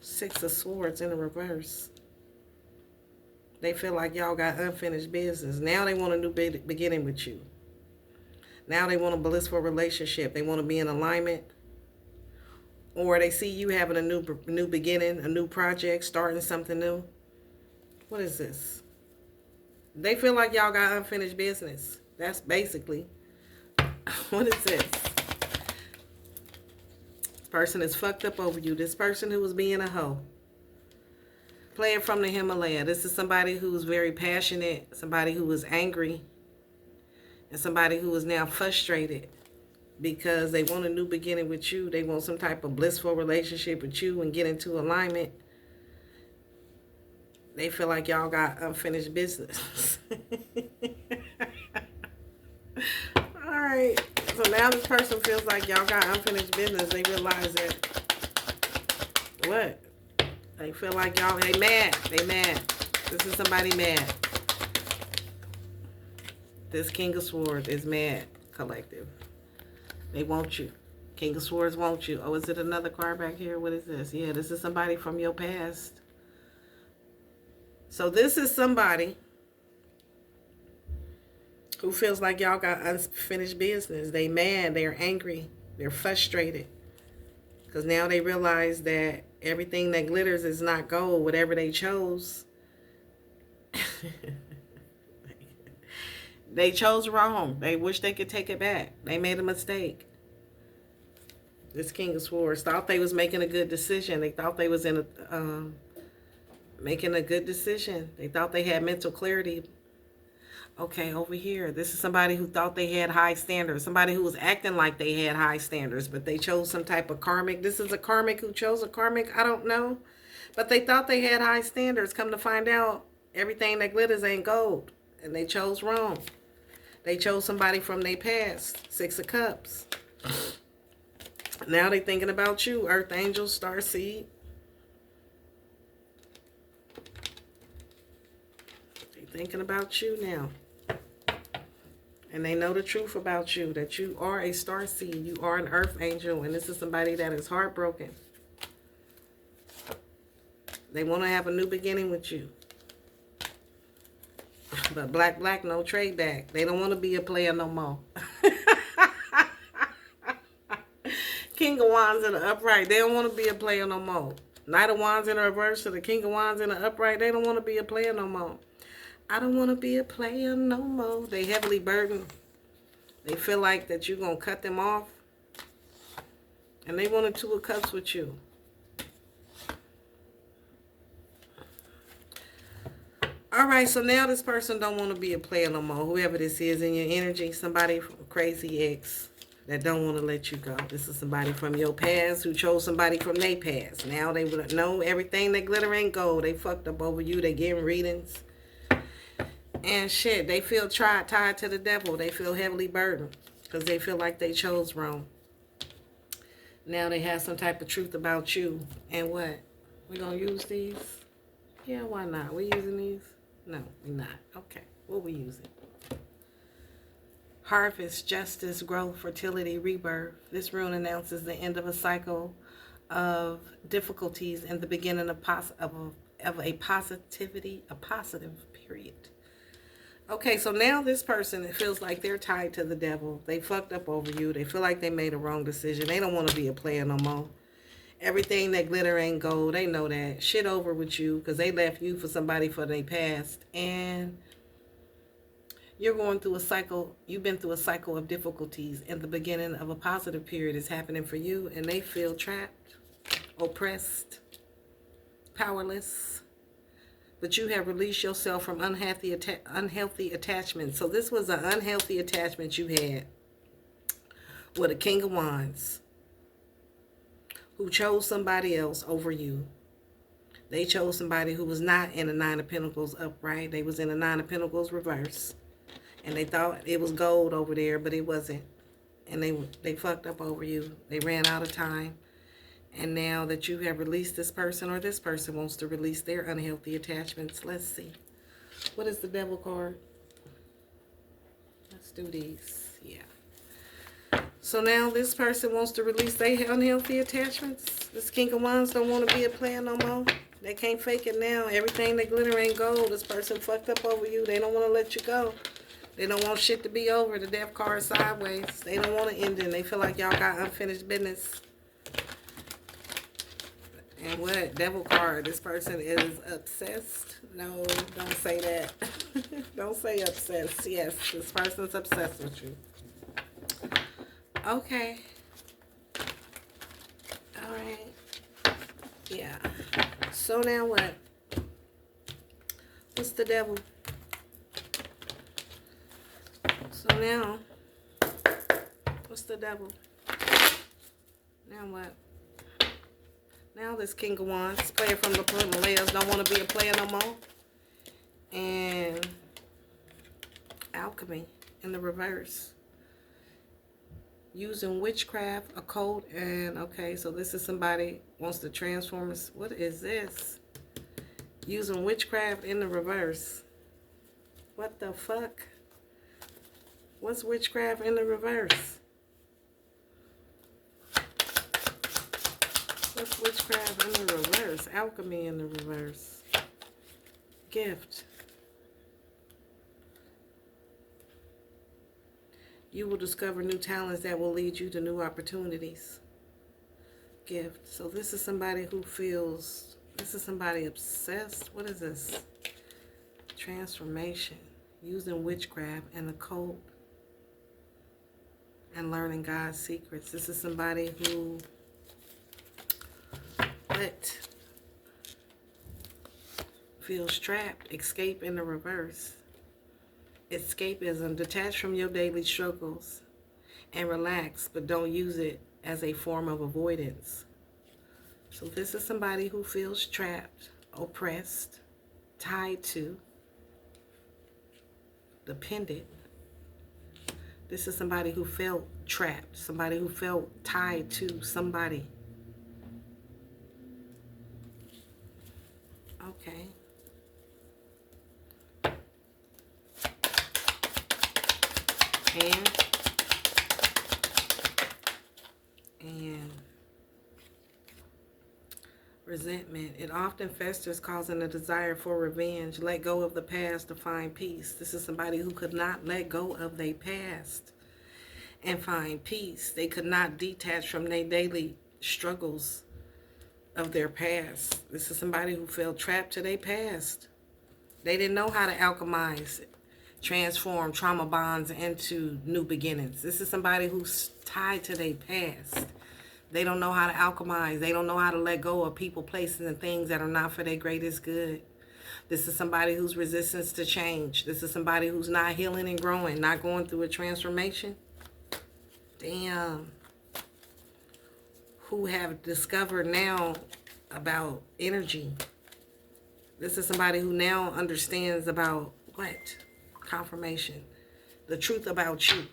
6 of Swords in the reverse. They feel like y'all got unfinished business. Now they want a new beginning with you. Now they want a blissful relationship. They want to be in alignment. Or they see you having a new beginning, a new project, starting something new. What is this? They feel like y'all got unfinished business. That's basically. What is this? This person is fucked up over you. This person who was being a hoe. Playing from the Himalaya. This is somebody who is very passionate. Somebody who is angry. And somebody who is now frustrated. Because they want a new beginning with you. They want some type of blissful relationship with you and get into alignment. They feel like y'all got unfinished business. Alright. So now this person feels like y'all got unfinished business. They realize that. What? They feel like y'all, they mad. They mad. This is somebody mad. This King of Swords is mad, collective. They want you. King of Swords want you. Oh, is it another card back here? What is this? Yeah, this is somebody from your past. So this is somebody who feels like y'all got unfinished business. They mad. They're angry. They're frustrated. Because now they realize that everything that glitters is not gold. Whatever they chose. They chose wrong. They wish they could take it back. They made a mistake. This King of Swords thought they was making a good decision. They thought they was in a making a good decision. They thought they had mental clarity. Okay, over here, this is somebody who thought they had high standards. Somebody who was acting like they had high standards, but they chose some type of karmic. This is a karmic who chose a karmic. I don't know. But they thought they had high standards. Come to find out, everything that glitters ain't gold. And they chose wrong. They chose somebody from their past. 6 of Cups. Now they thinking about you, Earth Angel, Starseed. They thinking about you now. And they know the truth about you, that you are a starseed. You are an Earth Angel, and this is somebody that is heartbroken. They want to have a new beginning with you. But black, no trade back. They don't want to be a player no more. King of Wands in the upright. They don't want to be a player no more. Knight of Wands in the reverse to the King of Wands in the upright. They don't want to be a player no more. I don't want to be a player no more. They heavily burdened. They feel like that you're going to cut them off. And they want a 2 of Cups with you. Alright, so now this person don't want to be a player no more. Whoever this is in your energy, somebody from crazy ex that don't want to let you go. This is somebody from your past who chose somebody from their past. Now they would know everything that glitter ain't gold. They fucked up over you. They getting readings. And shit, they feel tied to the devil. They feel heavily burdened because they feel like they chose wrong. Now they have some type of truth about you. And what? We gonna use these? Yeah, why not? We using these? No, we're not. Okay, what we using? Harvest, justice, growth, fertility, rebirth. This rune announces the end of a cycle of difficulties and the beginning of a positive period. Okay, so now this person, it feels like they're tied to the devil. They fucked up over you. They feel like they made a wrong decision. They don't want to be a player no more. Everything that glitter ain't gold. They know that. Shit over with you because they left you for somebody for their past. And you're going through a cycle. You've been through a cycle of difficulties. And the beginning of a positive period is happening for you. And they feel trapped, oppressed, powerless. But you have released yourself from unhealthy attachments. So this was an unhealthy attachment you had with a King of Wands who chose somebody else over you. They chose somebody who was not in the 9 of Pentacles upright. They was in the 9 of Pentacles reverse. And they thought it was gold over there, but it wasn't. And they fucked up over you. They ran out of time. And now that you have released this person, or this person wants to release their unhealthy attachments, let's see. What is the devil card? Let's do these. Yeah. So now this person wants to release their unhealthy attachments. This King of Wands don't want to be a player no more. They can't fake it now. Everything that glitter ain't gold. This person fucked up over you. They don't want to let you go. They don't want shit to be over. The death card sideways. They don't want to end it. They feel like y'all got unfinished business. And what? Devil card. This person is obsessed. No, don't say that. Don't say obsessed. Yes, this person's obsessed with you. Okay. All right. Yeah. So now what? What's the devil? So now, what's the devil? Now what? Now this King of Wands, player from the Himalayas, don't want to be a player no more. And alchemy in the reverse. Using witchcraft, occult, and okay, so this is somebody wants to transform us. What is this? Using witchcraft in the reverse. What the fuck? What's witchcraft in the reverse? What's witchcraft in the reverse? Alchemy in the reverse. Gift. You will discover new talents that will lead you to new opportunities. Gift. So this is somebody who feels, this is somebody obsessed. What is this? Transformation. Using witchcraft and occult. And learning God's secrets. This is somebody who, what? Feels trapped. Escape in the reverse. Escapism. Detach from your daily struggles and relax, but don't use it as a form of avoidance. So this is somebody who feels trapped, oppressed, tied to, dependent. This is somebody who felt trapped, somebody who felt tied to somebody. Okay. And resentment. It often festers, causing a desire for revenge. Let go of the past to find peace. This is somebody who could not let go of their past and find peace. They could not detach from their daily struggles of their past. This is somebody who felt trapped to their past. They didn't know how to alchemize, transform trauma bonds into new beginnings. This is somebody who's tied to their past. They don't know how to alchemize. They don't know how to let go of people, places, and things that are not for their greatest good. This is somebody who's resistance to change. This is somebody who's not healing and growing, not going through a transformation. Damn. Who have discovered now about energy. This is somebody who now understands about what? Confirmation. The truth about you.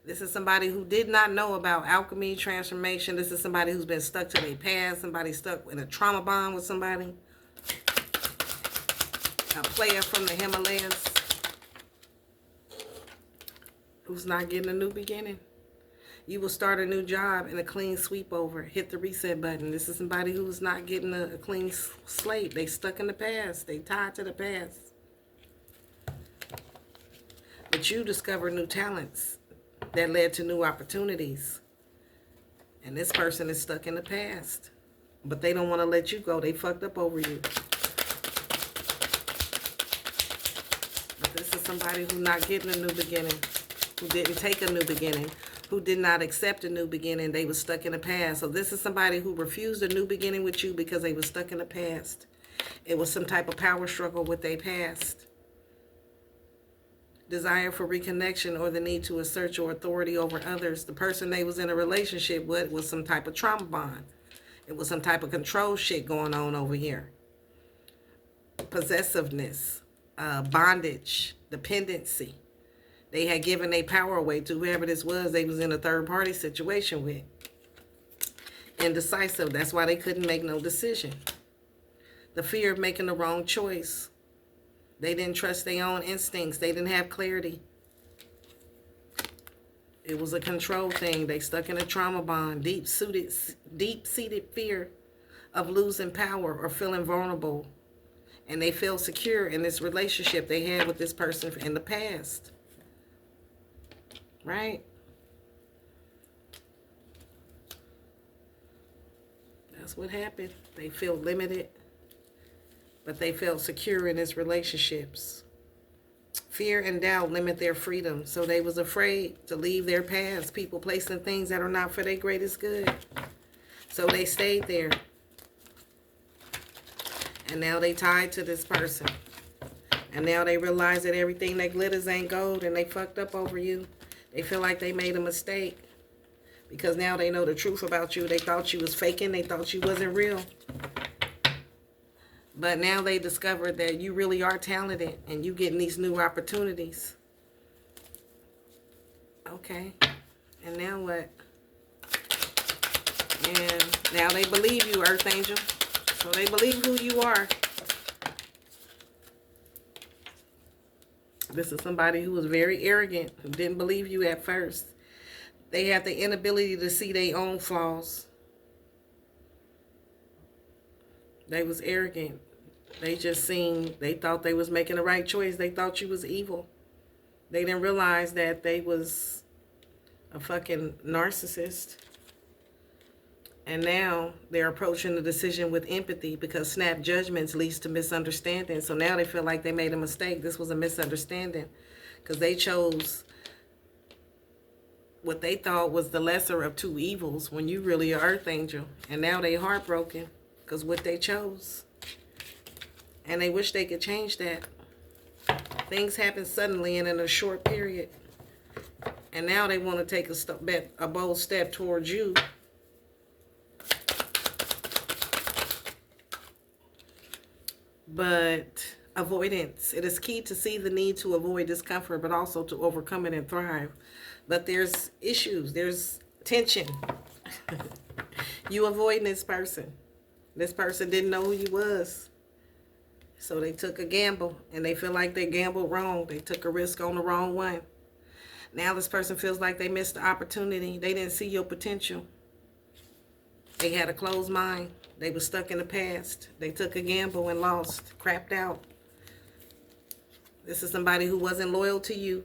This is somebody who did not know about alchemy, transformation. This is somebody who's been stuck to their past. Somebody stuck in a trauma bond with somebody. A player from the Himalayas who's not getting a new beginning. You will start a new job and a clean sweep over. Hit the reset button. This is somebody who's not getting a clean slate. They stuck in the past. They tied to the past. But you discover new talents that led to new opportunities. And this person is stuck in the past. But they don't want to let you go. They fucked up over you. But this is somebody who's not getting a new beginning. Who didn't take a new beginning. Who did not accept a new beginning. They were stuck in the past. So this is somebody who refused a new beginning with you because they were stuck in the past. It was some type of power struggle with their past. Desire for reconnection or the need to assert your authority over others. The person they was in a relationship with was some type of trauma bond. It was some type of control shit going on over here. Possessiveness, bondage, dependency. they had given their power away to whoever this was they was in a third party situation with. Indecisive. That's why they couldn't make no decision. The fear of making the wrong choice. They didn't trust their own instincts. They didn't have clarity. It was a control thing. They stuck in a trauma bond. Deep-seated fear of losing power or feeling vulnerable. And they feel secure in this relationship they had with this person in the past. Right? That's what happened. They feel limited, but they felt secure in his relationships. Fear and doubt limit their freedom, so they was afraid to leave their past. People placing things that are not for their greatest good. So they stayed there. And now they tied to this person. And now they realize that everything that glitters ain't gold, and they fucked up over you. They feel like they made a mistake. Because now they know the truth about you. They thought you was faking. They thought you wasn't real. But now they discovered that you really are talented and you getting these new opportunities. Okay. And now what? And now they believe you, Earth Angel. So they believe who you are. This is somebody who was very arrogant, who didn't believe you at first. They had the inability to see their own flaws. They was arrogant. They just they thought they was making the right choice. They thought you was evil. They didn't realize that they was a fucking narcissist. And now they're approaching the decision with empathy because snap judgments leads to misunderstanding. So now they feel like they made a mistake. This was a misunderstanding because they chose what they thought was the lesser of two evils when you really are Earth Angel. And now they heartbroken because what they chose. And they wish they could change that. Things happen suddenly and in a short period. And now they want to take a bold step towards you. But avoidance. It is key to see the need to avoid discomfort, but also to overcome it and thrive. But there's issues. There's tension. You avoiding this person. This person didn't know who you was. So they took a gamble, and they feel like they gambled wrong. They took a risk on the wrong one. Now this person feels like they missed the opportunity. They didn't see your potential. They had a closed mind. They were stuck in the past. They took a gamble and lost, crapped out. This is somebody who wasn't loyal to you.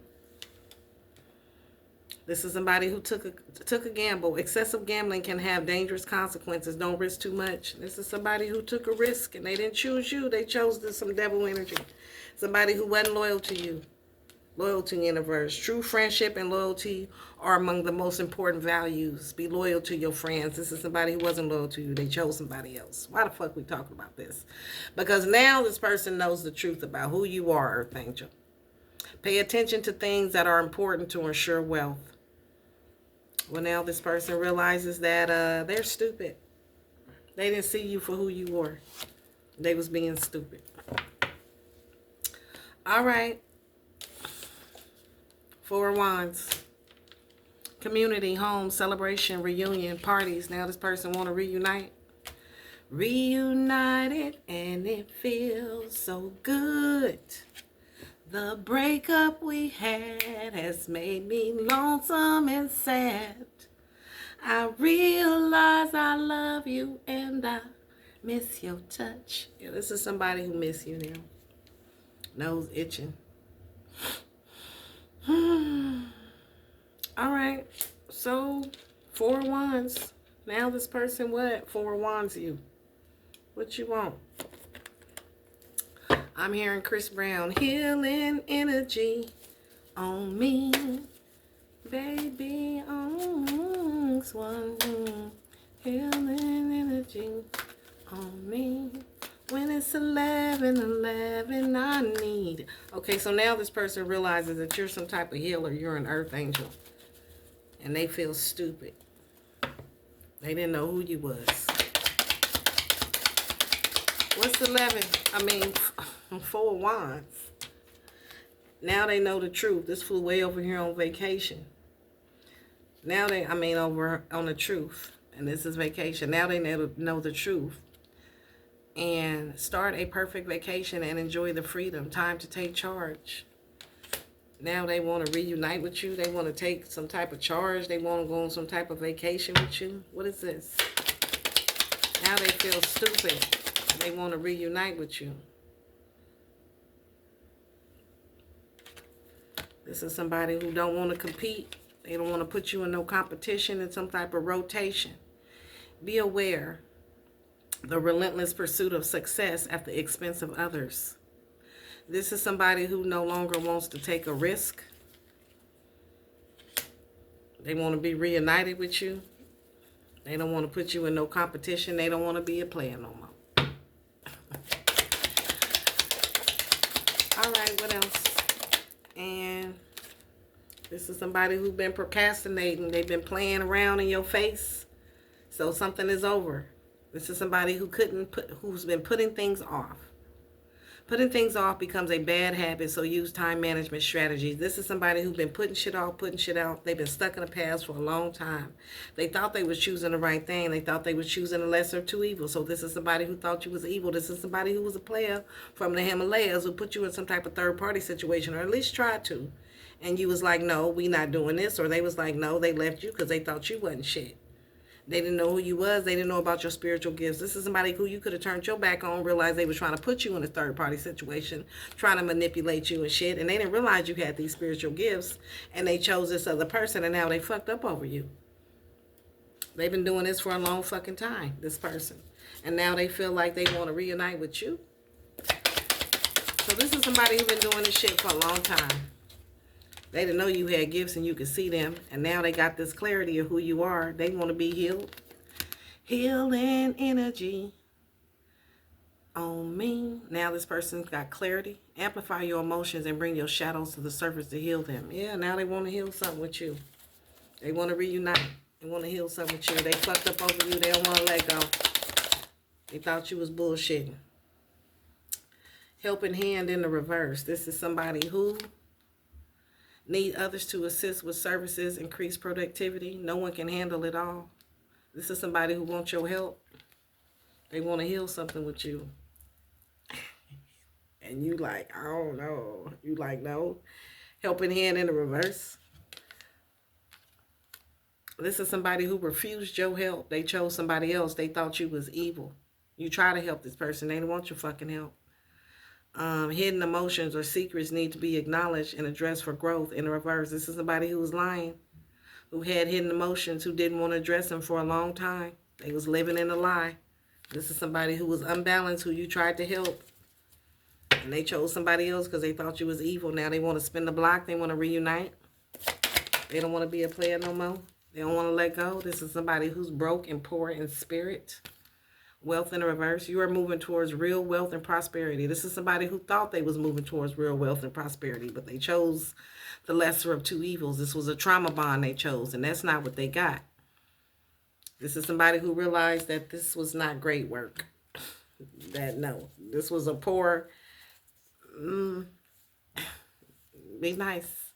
This is somebody who took a gamble. Excessive gambling can have dangerous consequences. Don't risk too much. This is somebody who took a risk and they didn't choose you. They chose some devil energy. Somebody who wasn't loyal to you. Loyalty universe. True friendship and loyalty are among the most important values. Be loyal to your friends. This is somebody who wasn't loyal to you. They chose somebody else. Why the fuck we talking about this? Because now this person knows the truth about who you are, Earth Angel. Pay attention to things that are important to ensure wealth. Well, now this person realizes that they're stupid. They didn't see you for who you were. They was being stupid. All right. Four of Wands. Community, home, celebration, reunion, parties. Now this person want to reunite. Reunited and it feels so good. The breakup we had has made me lonesome and sad. I realize I love you and I miss your touch. Yeah, this is somebody who miss you now. Nose itching. All right. So, Four of Wands. Now this person what? Four of Wands you. What you want? I'm hearing Chris Brown. Healing energy on me. Baby, on this one. Healing energy on me. When it's 11:11, I need. Okay, so now this person realizes that you're some type of healer. You're an Earth Angel. And they feel stupid. They didn't know who you was. What's 11? I mean, 4 of Wands. Now they know the truth. This fool way over here on vacation. Now over on the truth. And this is vacation. Now they know the truth. And start a perfect vacation and enjoy the freedom. Time to take charge. Now they want to reunite with you. They want to take some type of charge. They want to go on some type of vacation with you. What is this? Now they feel stupid. They want to reunite with you. This is somebody who don't want to compete. They don't want to put you in no competition, in some type of rotation. Be aware. The relentless pursuit of success at the expense of others. This is somebody who no longer wants to take a risk. They want to be reunited with you. They don't want to put you in no competition. They don't want to be a player no more. All right, what else? And this is somebody who's been procrastinating. They've been playing around in your face. So something is over. This is somebody who's been putting things off. Putting things off becomes a bad habit, so use time management strategies. This is somebody who's been putting shit off, putting shit out. They've been stuck in the past for a long time. They thought they was choosing the right thing. They thought they was choosing the lesser of two evils. So this is somebody who thought you was evil. This is somebody who was a player from the Himalayas who put you in some type of third-party situation, or at least tried to. And you was like, no, we not doing this. Or they was like, no, they left you because they thought you wasn't shit. They didn't know who you was. They didn't know about your spiritual gifts. This is somebody who you could have turned your back on, realized they were trying to put you in a third-party situation, trying to manipulate you and shit, and they didn't realize you had these spiritual gifts, and they chose this other person, and now they fucked up over you. They've been doing this for a long fucking time, this person, and now they feel like they want to reunite with you. So this is somebody who's been doing this shit for a long time. They didn't know you had gifts and you could see them. And now they got this clarity of who you are. They want to be healed. Healing energy on me. Now this person's got clarity. Amplify your emotions and bring your shadows to the surface to heal them. Yeah, now they want to heal something with you. They want to reunite. They want to heal something with you. They fucked up over you. They don't want to let go. They thought you was bullshitting. Helping hand in the reverse. This is somebody who need others to assist with services, increase productivity. No one can handle it all. This is somebody who wants your help. They want to heal something with you. And you like, I don't know. You like, no. Helping hand in the reverse. This is somebody who refused your help. They chose somebody else. They thought you was evil. You try to help this person. They don't want your fucking help. Hidden emotions or secrets need to be acknowledged and addressed for growth. In the reverse, this is somebody who was lying, who had hidden emotions, who didn't want to address them for a long time. They was living in a lie. This is somebody who was unbalanced, who you tried to help. And they chose somebody else because they thought you was evil. Now they want to spin the block. They want to reunite. They don't want to be a player no more. They don't want to let go. This is somebody who's broke and poor in spirit. Wealth in the reverse. You are moving towards real wealth and prosperity. This is somebody who thought they was moving towards real wealth and prosperity, but they chose the lesser of two evils. This was a trauma bond they chose, and that's not what they got. This is somebody who realized that this was not great work. No, this was a poor, be nice.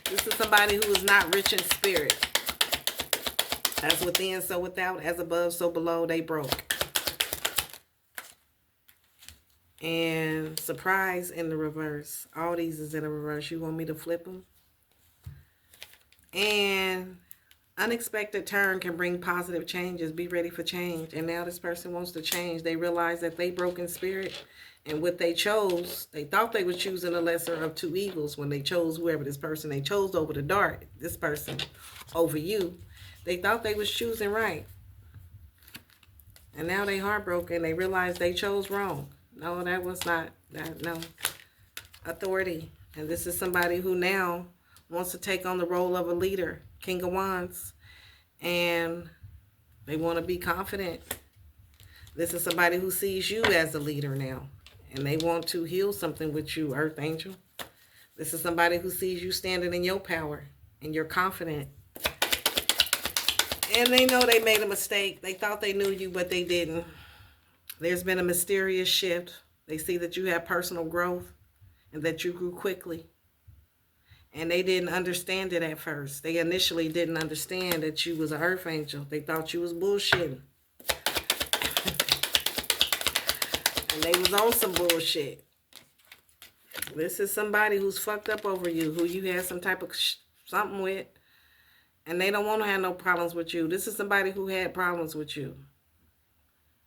This is somebody who is not rich in spirit. As within, so without. As above, so below. They broke. And surprise in the reverse. All these is in the reverse. You want me to flip them? And unexpected turn can bring positive changes. Be ready for change. And now this person wants to change. They realize that they broke in spirit. And what they chose, they thought they were choosing the lesser of two evils when they chose whoever this person they chose over the dark. This person over you. They thought they was choosing right. And now they heartbroken. They realize they chose wrong. No, that was not that. No. Authority. And this is somebody who now wants to take on the role of a leader. King of Wands. And they want to be confident. This is somebody who sees you as a leader now. And they want to heal something with you, Earth Angel. This is somebody who sees you standing in your power. And you're confident. And they know they made a mistake. They thought they knew you, but they didn't. There's been a mysterious shift. They see that you have personal growth. and that you grew quickly. And they didn't understand it at first. They initially didn't understand that you was an earth angel. They thought you was bullshitting. And they was on some bullshit. This is somebody who's fucked up over you, who you had some type of something with. And they don't want to have no problems with you. This is somebody who had problems with you.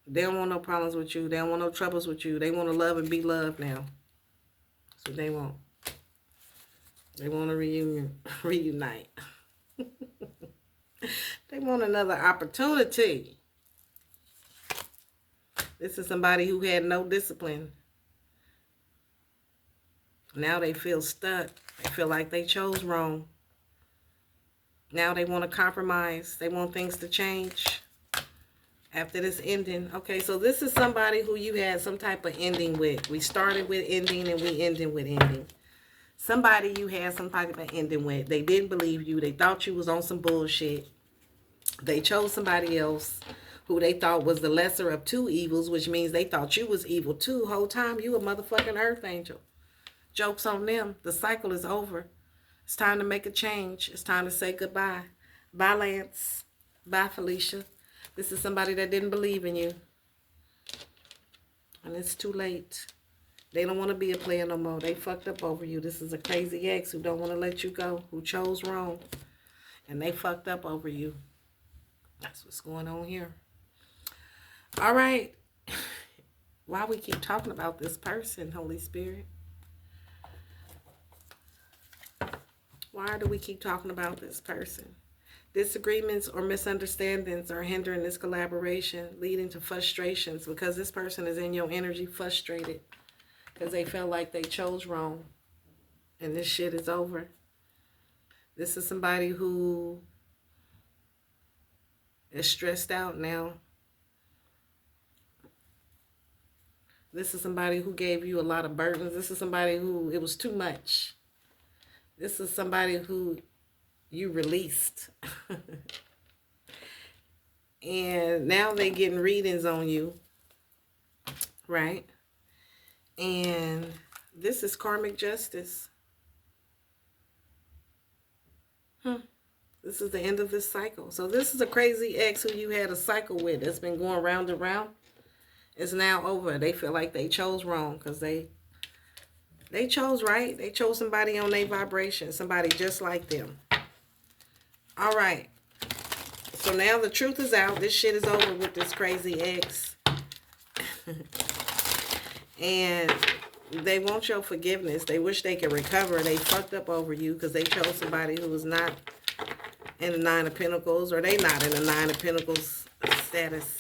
They don't want no problems with you. They don't want no troubles with you. They want to love and be loved now. That's what they want. They want a reunite. They want another opportunity. This is somebody who had no discipline. Now they feel stuck. They feel like they chose wrong. Now they want to compromise. They want things to change after this ending. Okay, so this is somebody who you had some type of ending with. We started with ending and we ended with ending. Somebody you had some type of ending with. They didn't believe you. They thought you was on some bullshit. They chose somebody else who they thought was the lesser of two evils, which means they thought you was evil too. Whole time you a motherfucking earth angel. Joke's on them. The cycle is over. It's time to make a change. It's time to say goodbye. Bye, Lance. Bye, Felicia. This is somebody that didn't believe in you. And it's too late. They don't want to be a player no more. They fucked up over you. This is a crazy ex who don't want to let you go, who chose wrong. And they fucked up over you. That's what's going on here. All right. Why we keep talking about this person, Holy Spirit? Why do we keep talking about this person? Disagreements or misunderstandings are hindering this collaboration, leading to frustrations because this person is in your energy frustrated because they felt like they chose wrong and this shit is over. This is somebody who is stressed out now. This is somebody who gave you a lot of burdens. This is somebody who, it was too much. This is somebody who you released. And now they getting readings on you. Right? And this is karmic justice. This is the end of this cycle. So this is a crazy ex who you had a cycle with that's been going round and round. It's now over. They feel like they chose wrong because they chose right. They chose somebody on their vibration. Somebody just like them. All right. So now the truth is out. This shit is over with this crazy ex. And they want your forgiveness. They wish they could recover. They fucked up over you because they chose somebody who was not in the Nine of Pentacles, or they not in the Nine of Pentacles status.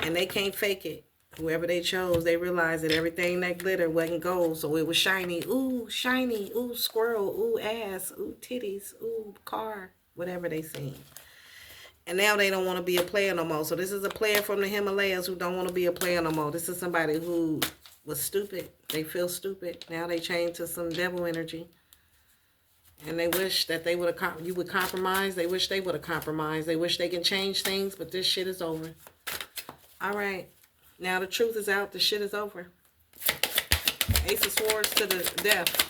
And they can't fake it. Whoever they chose, they realized that everything that glitter wasn't gold. So it was shiny. Ooh, shiny. Ooh, squirrel. Ooh, ass. Ooh, titties. Ooh, car. Whatever they seen. And now they don't want to be a player no more. So this is a player from the Himalayas who don't want to be a player no more. This is somebody who was stupid. They feel stupid. Now they change to some devil energy. And they wish that they would have, you would compromise. They wish they would have compromised. They wish they can change things, but this shit is over. All right. Now the truth is out. The shit is over. Ace of Swords to the death.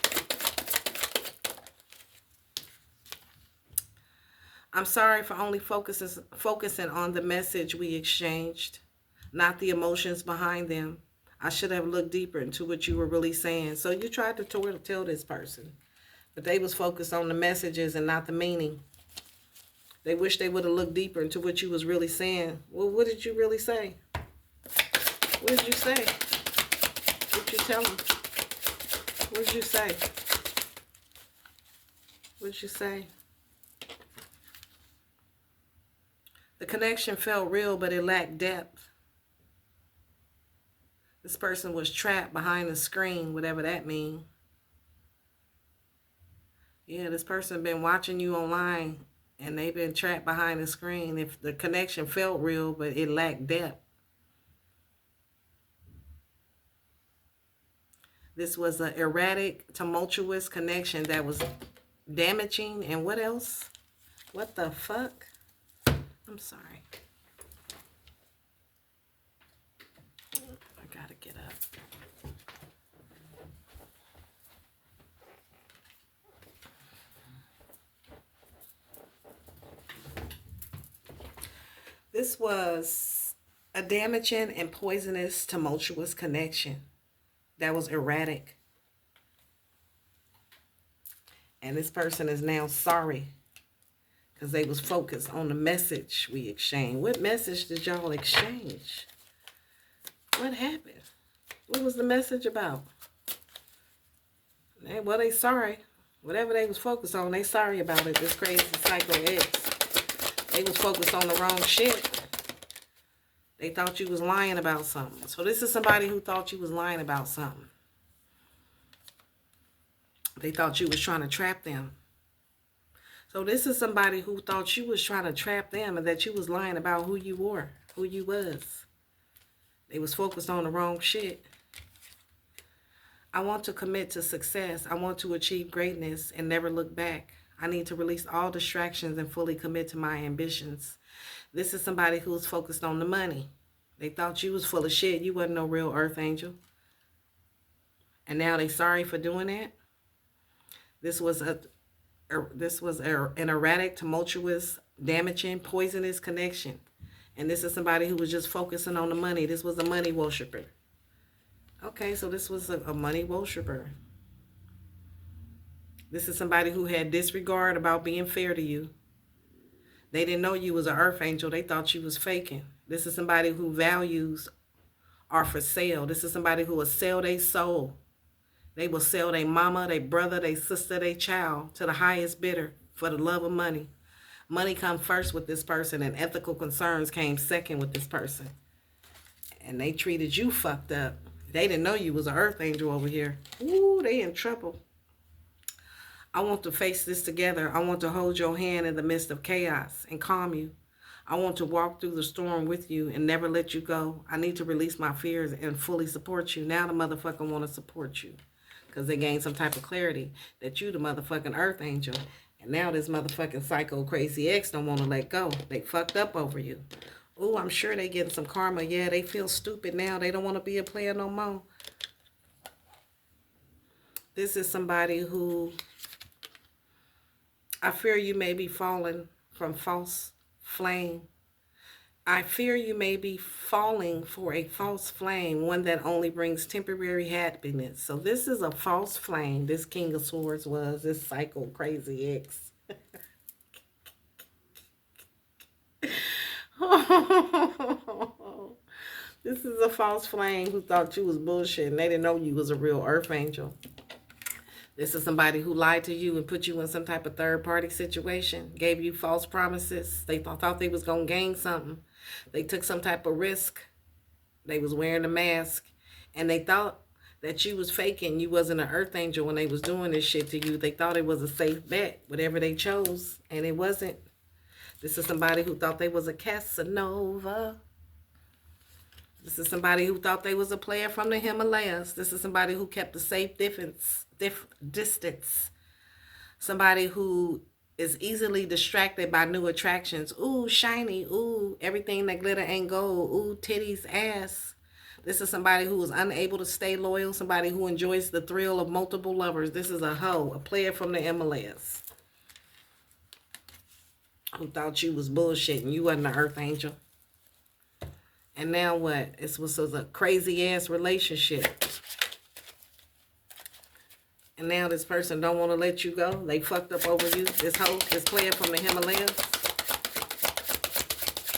I'm sorry for only focusing on the message we exchanged, not the emotions behind them. I should have looked deeper into what you were really saying. So you tried to tell this person, but they was focused on the messages and not the meaning. They wish they would have looked deeper into what you was really saying. Well, what did you really say? What did you say? What did you tell them? What did you say? What did you say? The connection felt real, but it lacked depth. This person was trapped behind the screen, whatever that means. Yeah, this person been watching you online, and they've been trapped behind the screen. If the connection felt real, but it lacked depth. This was an erratic, tumultuous connection that was damaging. And what else? What the fuck? I'm sorry. I gotta get up. This was a damaging and poisonous, tumultuous connection that was erratic. And this person is now sorry because they was focused on the message we exchanged. What message did y'all exchange? What happened? What was the message about? Well, they sorry. Whatever they was focused on, they sorry about it. This crazy psycho ex. They was focused on the wrong shit. They thought you was lying about something. So this is somebody who thought you was lying about something. They thought you was trying to trap them. So this is somebody who thought you was trying to trap them and that you was lying about who you were, who you was. They was focused on the wrong shit. I want to commit to success. I want to achieve greatness and never look back. I need to release all distractions and fully commit to my ambitions. This is somebody who's focused on the money. They thought you was full of shit. You wasn't no real earth angel. And now they sorry for doing that. This was an erratic, tumultuous, damaging, poisonous connection. And this is somebody who was just focusing on the money. This was a money worshiper. Okay, so this was a money worshiper. This is somebody who had disregard about being fair to you. They didn't know you was an earth angel. They thought you was faking. This is somebody who values are for sale. This is somebody who will sell their soul. They will sell their mama, their brother, their sister, their child to the highest bidder for the love of money. Money come first with this person, and ethical concerns came second with this person. And they treated you fucked up. They didn't know you was an earth angel over here. Ooh, they in trouble. I want to face this together. I want to hold your hand in the midst of chaos and calm you. I want to walk through the storm with you and never let you go. I need to release my fears and fully support you. Now the motherfucker want to support you because they gained some type of clarity that you the motherfucking earth angel. And now this motherfucking psycho crazy ex don't want to let go. They fucked up over you. Oh, I'm sure they getting some karma. Yeah, they feel stupid now. They don't want to be a player no more. This is somebody who I fear you may be falling from false flame. I fear you may be falling for a false flame, one that only brings temporary happiness. So this is a false flame. This King of Swords was this psycho crazy ex. This is a false flame who thought you was bullshit and they didn't know you was a real earth angel. This is somebody who lied to you and put you in some type of third-party situation, gave you false promises. They thought they was going to gain something. They took some type of risk. They was wearing a mask. And they thought that you was faking. You wasn't an earth angel when they was doing this shit to you. They thought it was a safe bet, whatever they chose, and it wasn't. This is somebody who thought they was a Casanova. This is somebody who thought they was a player from the Himalayas. This is somebody who kept a safe distance. Somebody who is easily distracted by new attractions. Ooh, shiny. Ooh, everything that glitter ain't gold. Ooh, titties, ass. This is somebody who is unable to stay loyal. Somebody who enjoys the thrill of multiple lovers. This is a hoe, a player from the Himalayas. Who thought you was bullshit and you wasn't an earth angel. And now what? This was a crazy-ass relationship. And now this person don't want to let you go. They fucked up over you. This hoe, this player from the Himalayas,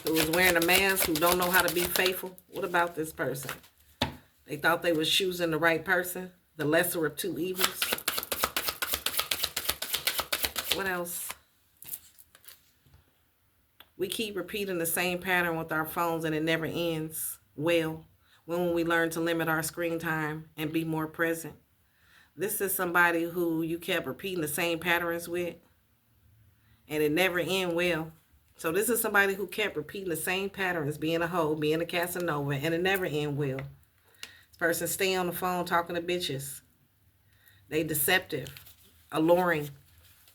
who was wearing a mask, who don't know how to be faithful. What about this person? They thought they was choosing the right person. The lesser of two evils. What else? We keep repeating the same pattern with our phones and it never ends well. When will we learn to limit our screen time and be more present? This is somebody who you kept repeating the same patterns with and it never end well. So this is somebody who kept repeating the same patterns, being a hoe, being a Casanova, and it never end well. This person stay on the phone talking to bitches. They deceptive, alluring.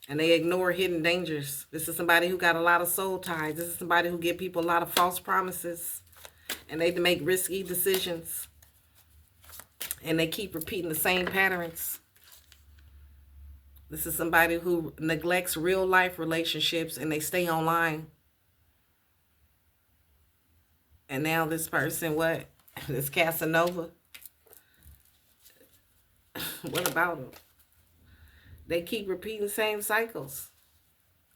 And they ignore hidden dangers. This is somebody who got a lot of soul ties. This is somebody who give people a lot of false promises. And they make risky decisions. And they keep repeating the same patterns. This is somebody who neglects real life relationships and they stay online. And now this person, what? This Casanova. What about them? They keep repeating the same cycles.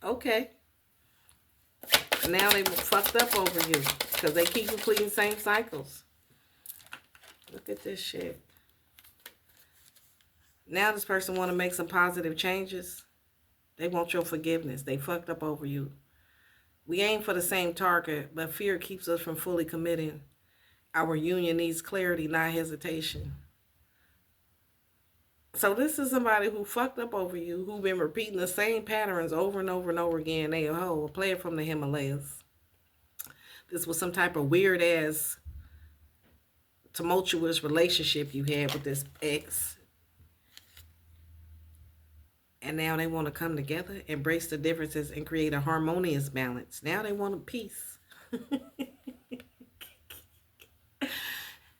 Okay. Now they fucked up over you because they keep repeating the same cycles. Look at this shit. Now this person want to make some positive changes. They want your forgiveness. They fucked up over you. We aim for the same target, but fear keeps us from fully committing. Our union needs clarity, not hesitation. So this is somebody who fucked up over you, who've been repeating the same patterns over and over and over again. They a player from the Himalayas. This was some type of weird ass tumultuous relationship you had with this ex. And now they want to come together, embrace the differences, and create a harmonious balance. Now they want a peace.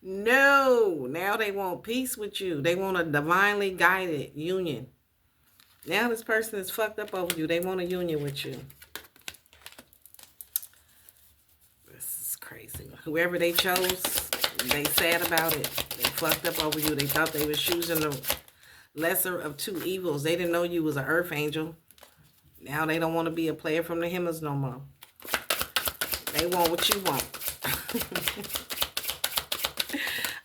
No, now they want peace with you. They want a divinely guided union. Now this person is fucked up over you. They want a union with you. This is crazy. Whoever they chose, they sad about it. They fucked up over you. They thought they was choosing the lesser of two evils. They didn't know you was an earth angel. Now they don't want to be a player from the Himmels no more. They want what you want.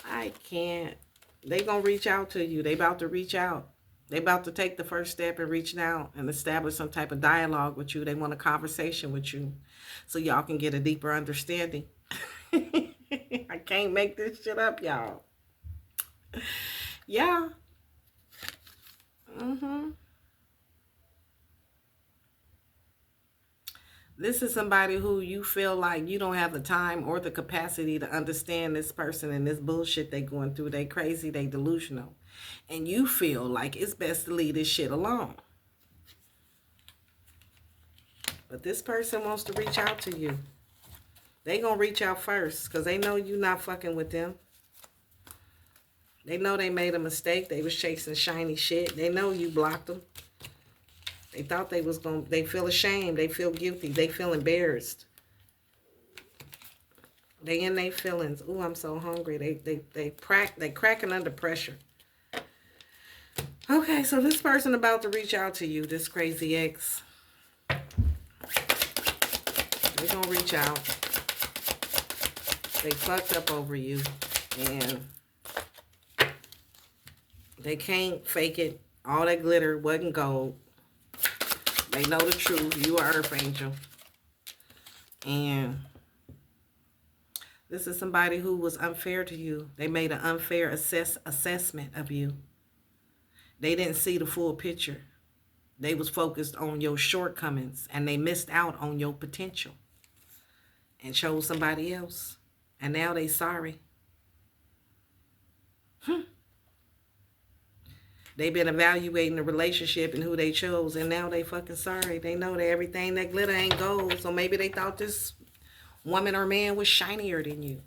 I can't. They gonna reach out to you. They about to reach out. They about to take the first step and reaching out and establish some type of dialogue with you. They want a conversation with you so y'all can get a deeper understanding. I can't make this shit up, y'all. Yeah. This is somebody who you feel like you don't have the time or the capacity to understand this person and this bullshit they going through. They crazy, they delusional. And you feel like it's best to leave this shit alone. But this person wants to reach out to you. They gonna reach out first because they know you not fucking with them. They know they made a mistake. They was chasing shiny shit. They know you blocked them. They thought they was going to, they feel ashamed. They feel guilty. They feel embarrassed. They in their feelings. Ooh, I'm so hungry. They cracking under pressure. Okay, so this person about to reach out to you, this crazy ex. They're going to reach out. They fucked up over you. And they can't fake it. All that glitter wasn't gold. They know the truth. You are Earth Angel. And this is somebody who was unfair to you. They made an unfair assessment of you. They didn't see the full picture. They was focused on your shortcomings. And they missed out on your potential. And chose somebody else. And now they sorry. They've been evaluating the relationship and who they chose, and now they fucking sorry. They know that everything that glitter ain't gold, so maybe they thought this woman or man was shinier than you.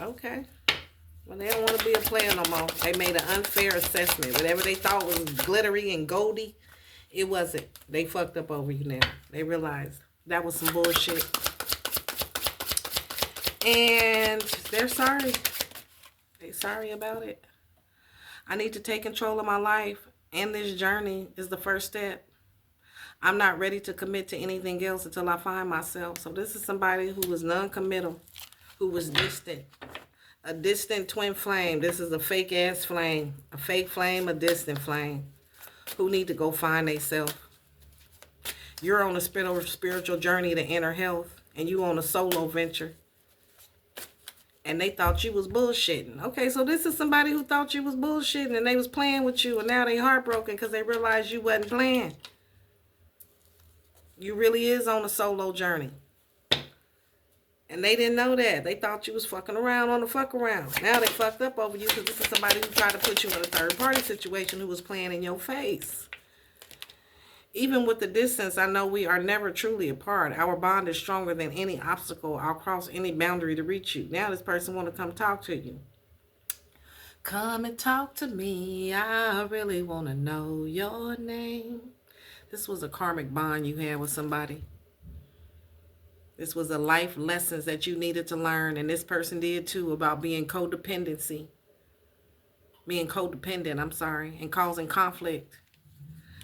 Okay. Well, they don't want to be a player no more. They made an unfair assessment. Whatever they thought was glittery and goldy, it wasn't. They fucked up over you now. They realized that was some bullshit. And they're sorry. They're sorry about it. I need to take control of my life. And this journey is the first step. I'm not ready to commit to anything else until I find myself. So this is somebody who was non-committal, who was distant. A distant twin flame. This is a fake ass flame. A fake flame, a distant flame. Who need to go find themselves. You're on a spiritual journey to inner health. And you on a solo venture. And they thought you was bullshitting. Okay, so this is somebody who thought you was bullshitting and they was playing with you. And now they heartbroken because they realized you wasn't playing. You really is on a solo journey. And they didn't know that. They thought you was fucking around on the fuck around. Now they fucked up over you because this is somebody who tried to put you in a third party situation who was playing in your face. Even with the distance, I know we are never truly apart. Our bond is stronger than any obstacle. I'll cross any boundary to reach you. Now this person want to come talk to you. Come and talk to me. I really want to know your name. This was a karmic bond you had with somebody. This was a life lessons that you needed to learn, and this person did too, about being codependent, I'm sorry, and causing conflict.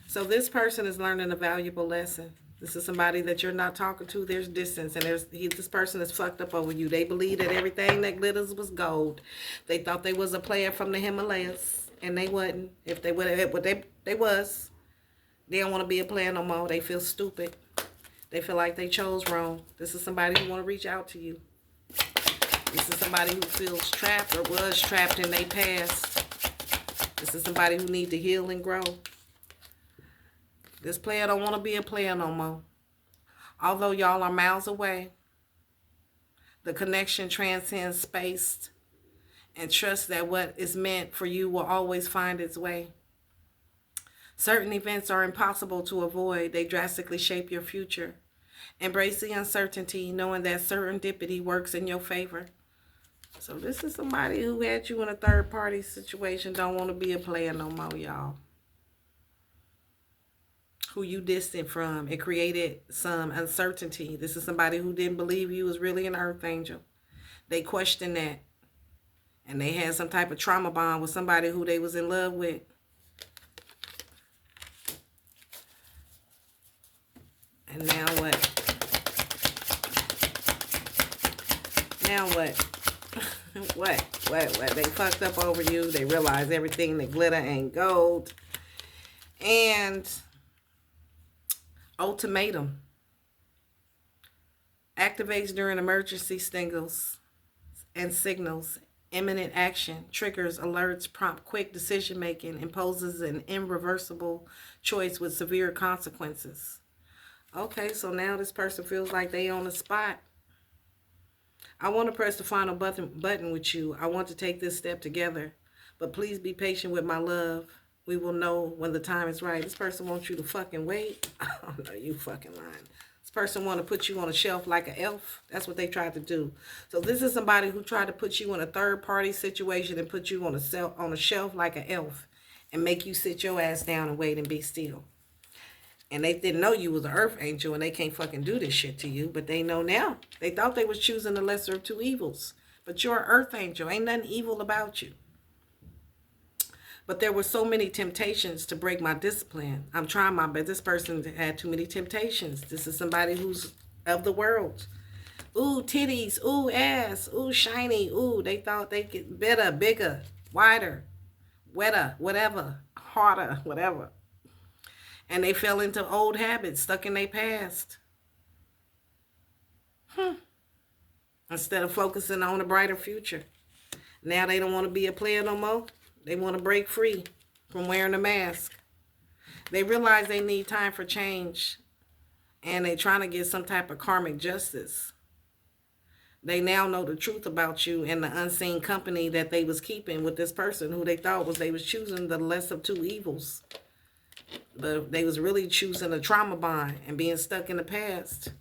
So this person is learning a valuable lesson. This is somebody that you're not talking to. There's distance, and this person is fucked up over you. They believe that everything that glitters was gold. They thought they was a player from the Himalayas, and they wasn't. If they would have, what they was. They don't want to be a player no more. They feel stupid. They feel like they chose wrong. This is somebody who want to reach out to you. This is somebody who feels trapped or was trapped in their past. This is somebody who needs to heal and grow. This player don't want to be a player no more. Although y'all are miles away, the connection transcends space, and trust that what is meant for you will always find its way. Certain events are impossible to avoid. They drastically shape your future. Embrace the uncertainty, knowing that serendipity works in your favor. So this is somebody who had you in a third-party situation, don't want to be a player no more, y'all. Who you distant from. It created some uncertainty. This is somebody who didn't believe you was really an earth angel. They questioned that. And they had some type of trauma bond with somebody who they was in love with. And now what? Now what? What? They fucked up over you. They realized everything that glitter ain't gold. And ultimatum. Activates during emergency signals and signals. Imminent action. Triggers, alerts, prompt quick decision making. Imposes an irreversible choice with severe consequences. Okay, so now this person feels like they on the spot. I want to press the final button with you. I want to take this step together. But please be patient with my love. We will know when the time is right. This person wants you to fucking wait. Oh, no, you fucking lying. This person want to put you on a shelf like an elf. That's what they tried to do. So this is somebody who tried to put you in a third-party situation and put you on a shelf like an elf and make you sit your ass down and wait and be still. And they didn't know you was an earth angel and they can't fucking do this shit to you. But they know now. They thought they was choosing the lesser of two evils. But you're an earth angel. Ain't nothing evil about you. But there were so many temptations to break my discipline. I'm trying my best. This person had too many temptations. This is somebody who's of the world. Ooh, titties. Ooh, ass. Ooh, shiny. Ooh, they thought they get better, bigger, wider, wetter, whatever, harder, whatever. And they fell into old habits, stuck in their past. Instead of focusing on a brighter future. Now they don't want to be a player no more. They want to break free from wearing a mask. They realize they need time for change. And they're trying to get some type of karmic justice. They now know the truth about you and the unseen company that they was keeping with this person who they thought they was choosing the less of two evils. But they was really choosing a trauma bond and being stuck in the past.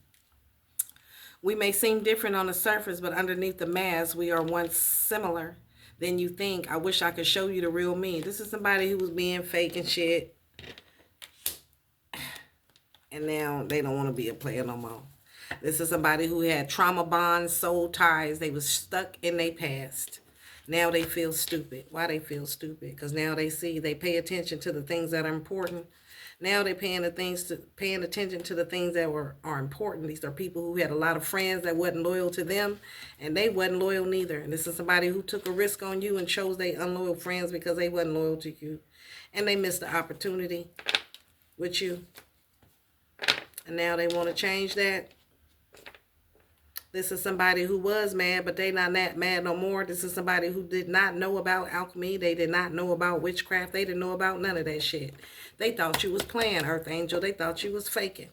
We may seem different on the surface, but underneath the mask, we are once similar. Then you think, I wish I could show you the real me. This is somebody who was being fake and shit. And now they don't want to be a player no more. This is somebody who had trauma bonds, soul ties. They was stuck in their past. Now they feel stupid. Why they feel stupid? Because now they see, they pay attention to the things that are important. Now they're paying attention to the things that are important. These are people who had a lot of friends that wasn't loyal to them, and they wasn't loyal neither. And this is somebody who took a risk on you and chose they unloyal friends because they wasn't loyal to you. And they missed the opportunity with you. And now they want to change that. This is somebody who was mad, but they not that mad no more. This is somebody who did not know about alchemy. They did not know about witchcraft. They didn't know about none of that shit. They thought you was playing, Earth Angel. They thought you was faking.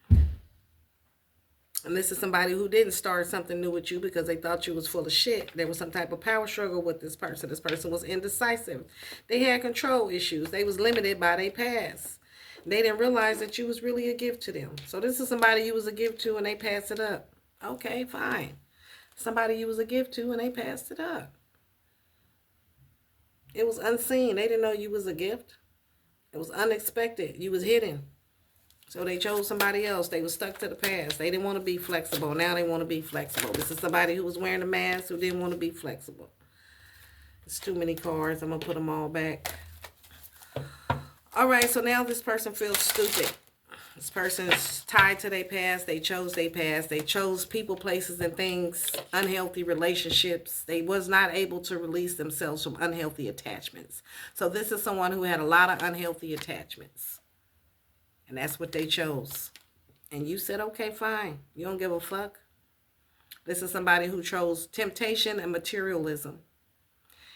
And this is somebody who didn't start something new with you because they thought you was full of shit. There was some type of power struggle with this person. This person was indecisive. They had control issues. They was limited by their past. They didn't realize that you was really a gift to them. So this is somebody you was a gift to and they passed it up. Okay, fine. Somebody you was a gift to and they passed it up. It was unseen. They didn't know you was a gift. It was unexpected. You was hidden. So they chose somebody else. They were stuck to the past. They didn't want to be flexible. Now they want to be flexible. This is somebody who was wearing a mask who didn't want to be flexible. It's too many cards. I'm going to put them all back. All right, so now this person feels stupid. This person is tied to their past. They chose their past. They chose people, places, and things, unhealthy relationships. They was not able to release themselves from unhealthy attachments. So this is someone who had a lot of unhealthy attachments. And that's what they chose. And you said, okay, fine. You don't give a fuck. This is somebody who chose temptation and materialism.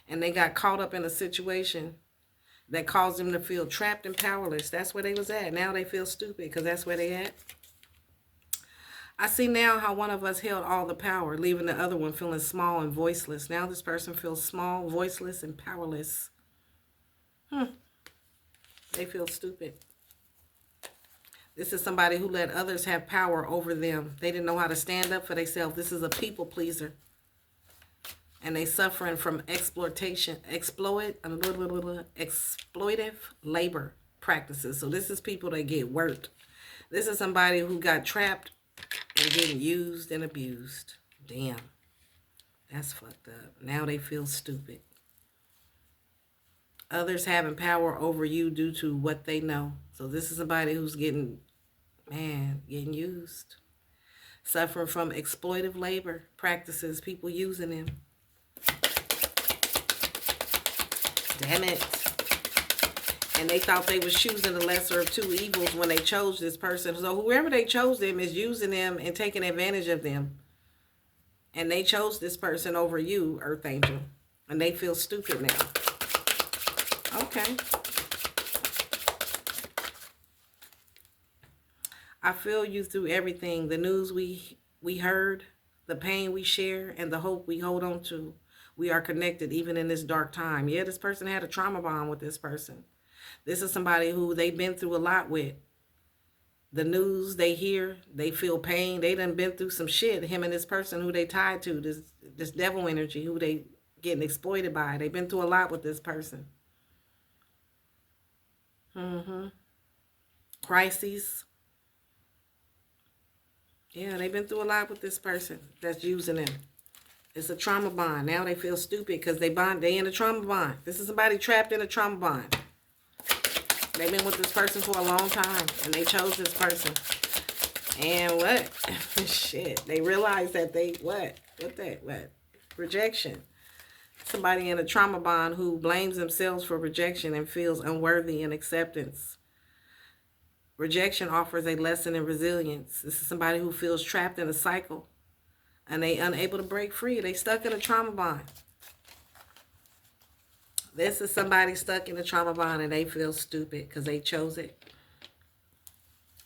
And they got caught up in a situation that caused them to feel trapped and powerless. That's where they was at. Now they feel stupid because that's where they at. I see now how one of us held all the power, leaving the other one feeling small and voiceless. Now this person feels small, voiceless, and powerless. They feel stupid. This is somebody who let others have power over them. They didn't know how to stand up for themselves. This is a people pleaser. And they suffering from exploitive labor practices. So this is people that get worked. This is somebody who got trapped and getting used and abused. Damn. That's fucked up. Now they feel stupid. Others having power over you due to what they know. So this is somebody who's getting used. Suffering from exploitive labor practices, people using them. Damn it. And they thought they was choosing the lesser of two evils when they chose this person. So whoever they chose them is using them and taking advantage of them. And they chose this person over you, Earth Angel. And they feel stupid now. Okay. I feel you through everything. The news we heard, the pain we share, and the hope we hold on to. We are connected even in this dark time. Yeah, this person had a trauma bond with this person. This is somebody who they've been through a lot with. The news they hear, they feel pain. They done been through some shit. Him and this person who they tied to, this devil energy, who they getting exploited by. They've been through a lot with this person. Crises. Yeah, they've been through a lot with this person that's using them. It's a trauma bond. Now they feel stupid because they in a trauma bond. This is somebody trapped in a trauma bond. They've been with this person for a long time, and they chose this person. And what? Shit. They realized that what? Rejection. Somebody in a trauma bond who blames themselves for rejection and feels unworthy in acceptance. Rejection offers a lesson in resilience. This is somebody who feels trapped in a cycle and they unable to break free. They stuck in a trauma bond. This is somebody stuck in a trauma bond and they feel stupid because they chose it.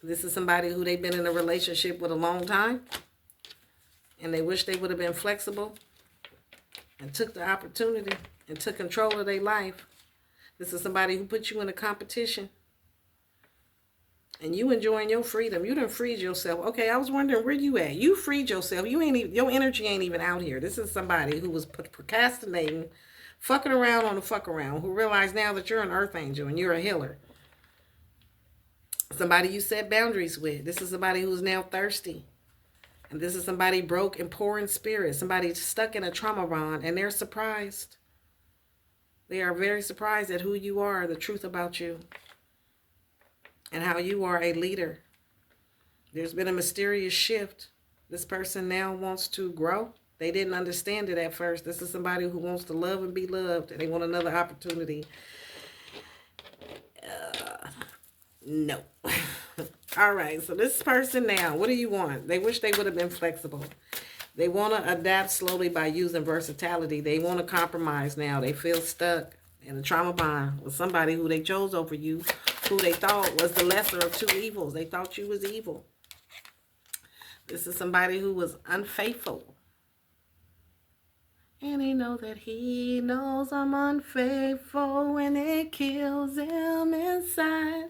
This is somebody who they've been in a relationship with a long time and they wish they would have been flexible and took the opportunity and took control of their life. This is somebody who put you in a competition. And you enjoying your freedom. You done freed yourself. Okay, I was wondering where you at. You freed yourself. You ain't even, your energy ain't even out here. This is somebody who was procrastinating, fucking around on the fuck around, who realized now that you're an earth angel and you're a healer. Somebody you set boundaries with. This is somebody who's now thirsty. And this is somebody broke and poor in spirit. Somebody stuck in a trauma bond and they're surprised. They are very surprised at who you are, the truth about you. And how you are a leader. There's been a mysterious shift. This person now wants to grow. They didn't understand it at first. This is somebody who wants to love and be loved. And they want another opportunity. No. All right. So this person now, what do you want? They wish they would have been flexible. They want to adapt slowly by using versatility. They want to compromise now. They feel stuck in a trauma bond with somebody who they chose over you, who they thought was the lesser of two evils. They thought you was evil. This is somebody who was unfaithful. And they know that he knows I'm unfaithful when it kills him inside.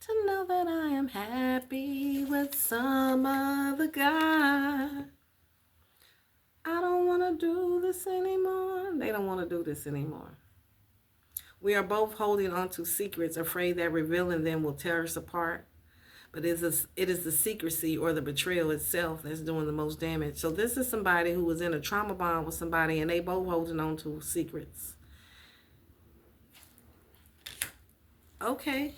To know that I am happy with some other guy. I don't want to do this anymore. They don't want to do this anymore. We are both holding on to secrets, afraid that revealing them will tear us apart. But it is the secrecy or the betrayal itself that's doing the most damage. So this is somebody who was in a trauma bond with somebody and they both holding on to secrets. Okay.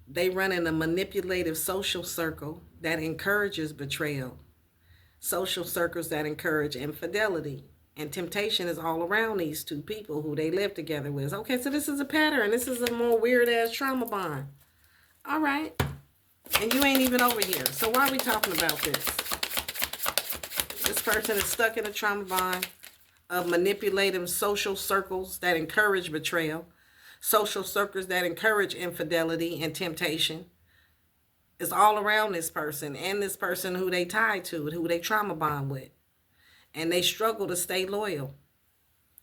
They run in a manipulative social circle that encourages betrayal. Social circles that encourage infidelity. And temptation is all around these two people who they live together with. Okay, so this is a pattern. This is a more weird-ass trauma bond. All right. And you ain't even over here. So why are we talking about this? This person is stuck in a trauma bond of manipulative social circles that encourage betrayal. Social circles that encourage infidelity and temptation. It's all around this person and this person who they tied to, who they trauma bond with. And they struggle to stay loyal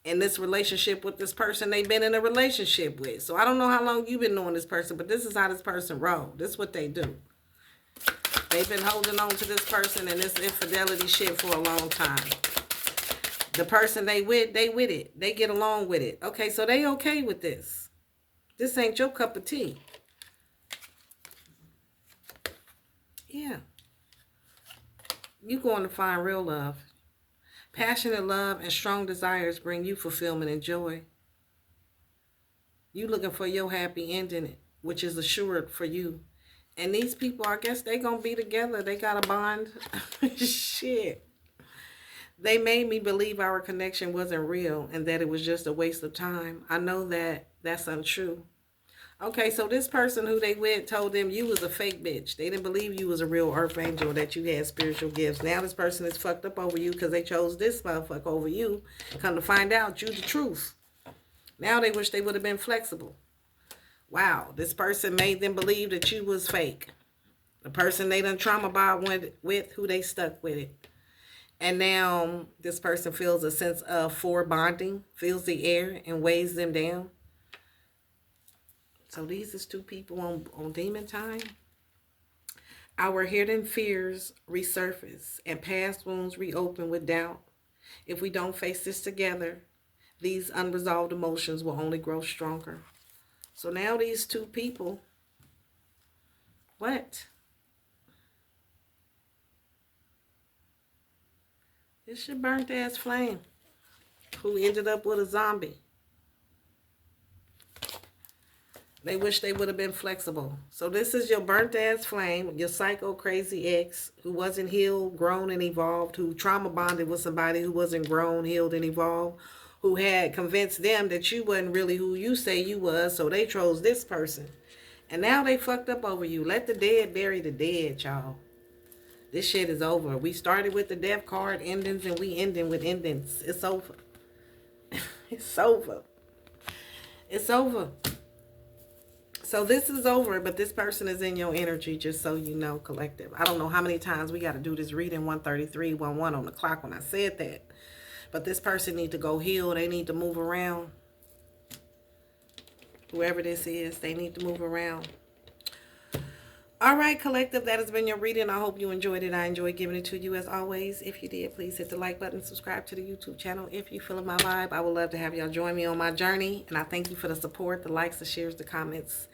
in this relationship with this person they've been in a relationship with. So I don't know how long you've been knowing this person, but this is how this person rolls. This is what they do. They've been holding on to this person and this infidelity shit for a long time. The person they with it. They get along with it. Okay, so they okay with this. This ain't your cup of tea. Yeah. You're going to find real love. Passionate love and strong desires bring you fulfillment and joy. You looking for your happy ending, which is assured for you. And these people, I guess they gonna be together. They got a bond. Shit. They made me believe our connection wasn't real and that it was just a waste of time. I know that that's untrue. Okay, so this person who they with told them you was a fake bitch. They didn't believe you was a real earth angel, that you had spiritual gifts. Now this person is fucked up over you because they chose this motherfucker over you. Come to find out, you the truth. Now they wish they would have been flexible. Wow, this person made them believe that you was fake. The person they done trauma bond with, who they stuck with it. And now this person feels a sense of forebonding, feels the air and weighs them down. So these is two people on demon time. Our hidden fears resurface and past wounds reopen with doubt. If we don't face this together, these unresolved emotions will only grow stronger. So now these two people, what? It's your burnt ass flame who ended up with a zombie. They wish they would have been flexible. So this is your burnt ass flame, your psycho crazy ex who wasn't healed, grown, and evolved, who trauma bonded with somebody who wasn't grown, healed, and evolved, who had convinced them that you wasn't really who you say you was, so they chose this person. And now they fucked up over you. Let the dead bury the dead, y'all. This shit is over. We started with the death card endings and we ending with endings. It's over. It's over. It's over. So this is over, but this person is in your energy, just so you know, collective. I don't know how many times we got to do this reading, 133, 11 on the clock when I said that. But this person need to go heal. They need to move around. Whoever this is, they need to move around. All right, collective, that has been your reading. I hope you enjoyed it. I enjoyed giving it to you as always. If you did, please hit the like button, subscribe to the YouTube channel. If you're feeling my vibe, I would love to have y'all join me on my journey. And I thank you for the support, the likes, the shares, the comments.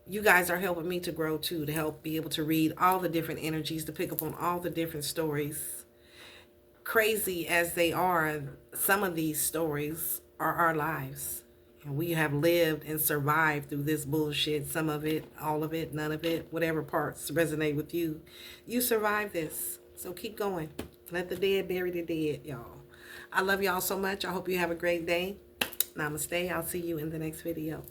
You guys are helping me to grow too, to help be able to read all the different energies, to pick up on all the different stories. Crazy as they are, some of these stories are our lives. And we have lived and survived through this bullshit. Some of it, all of it, none of it, whatever parts resonate with you. You survived this. So keep going. Let the dead bury the dead, y'all. I love y'all so much. I hope you have a great day. Namaste. I'll see you in the next video.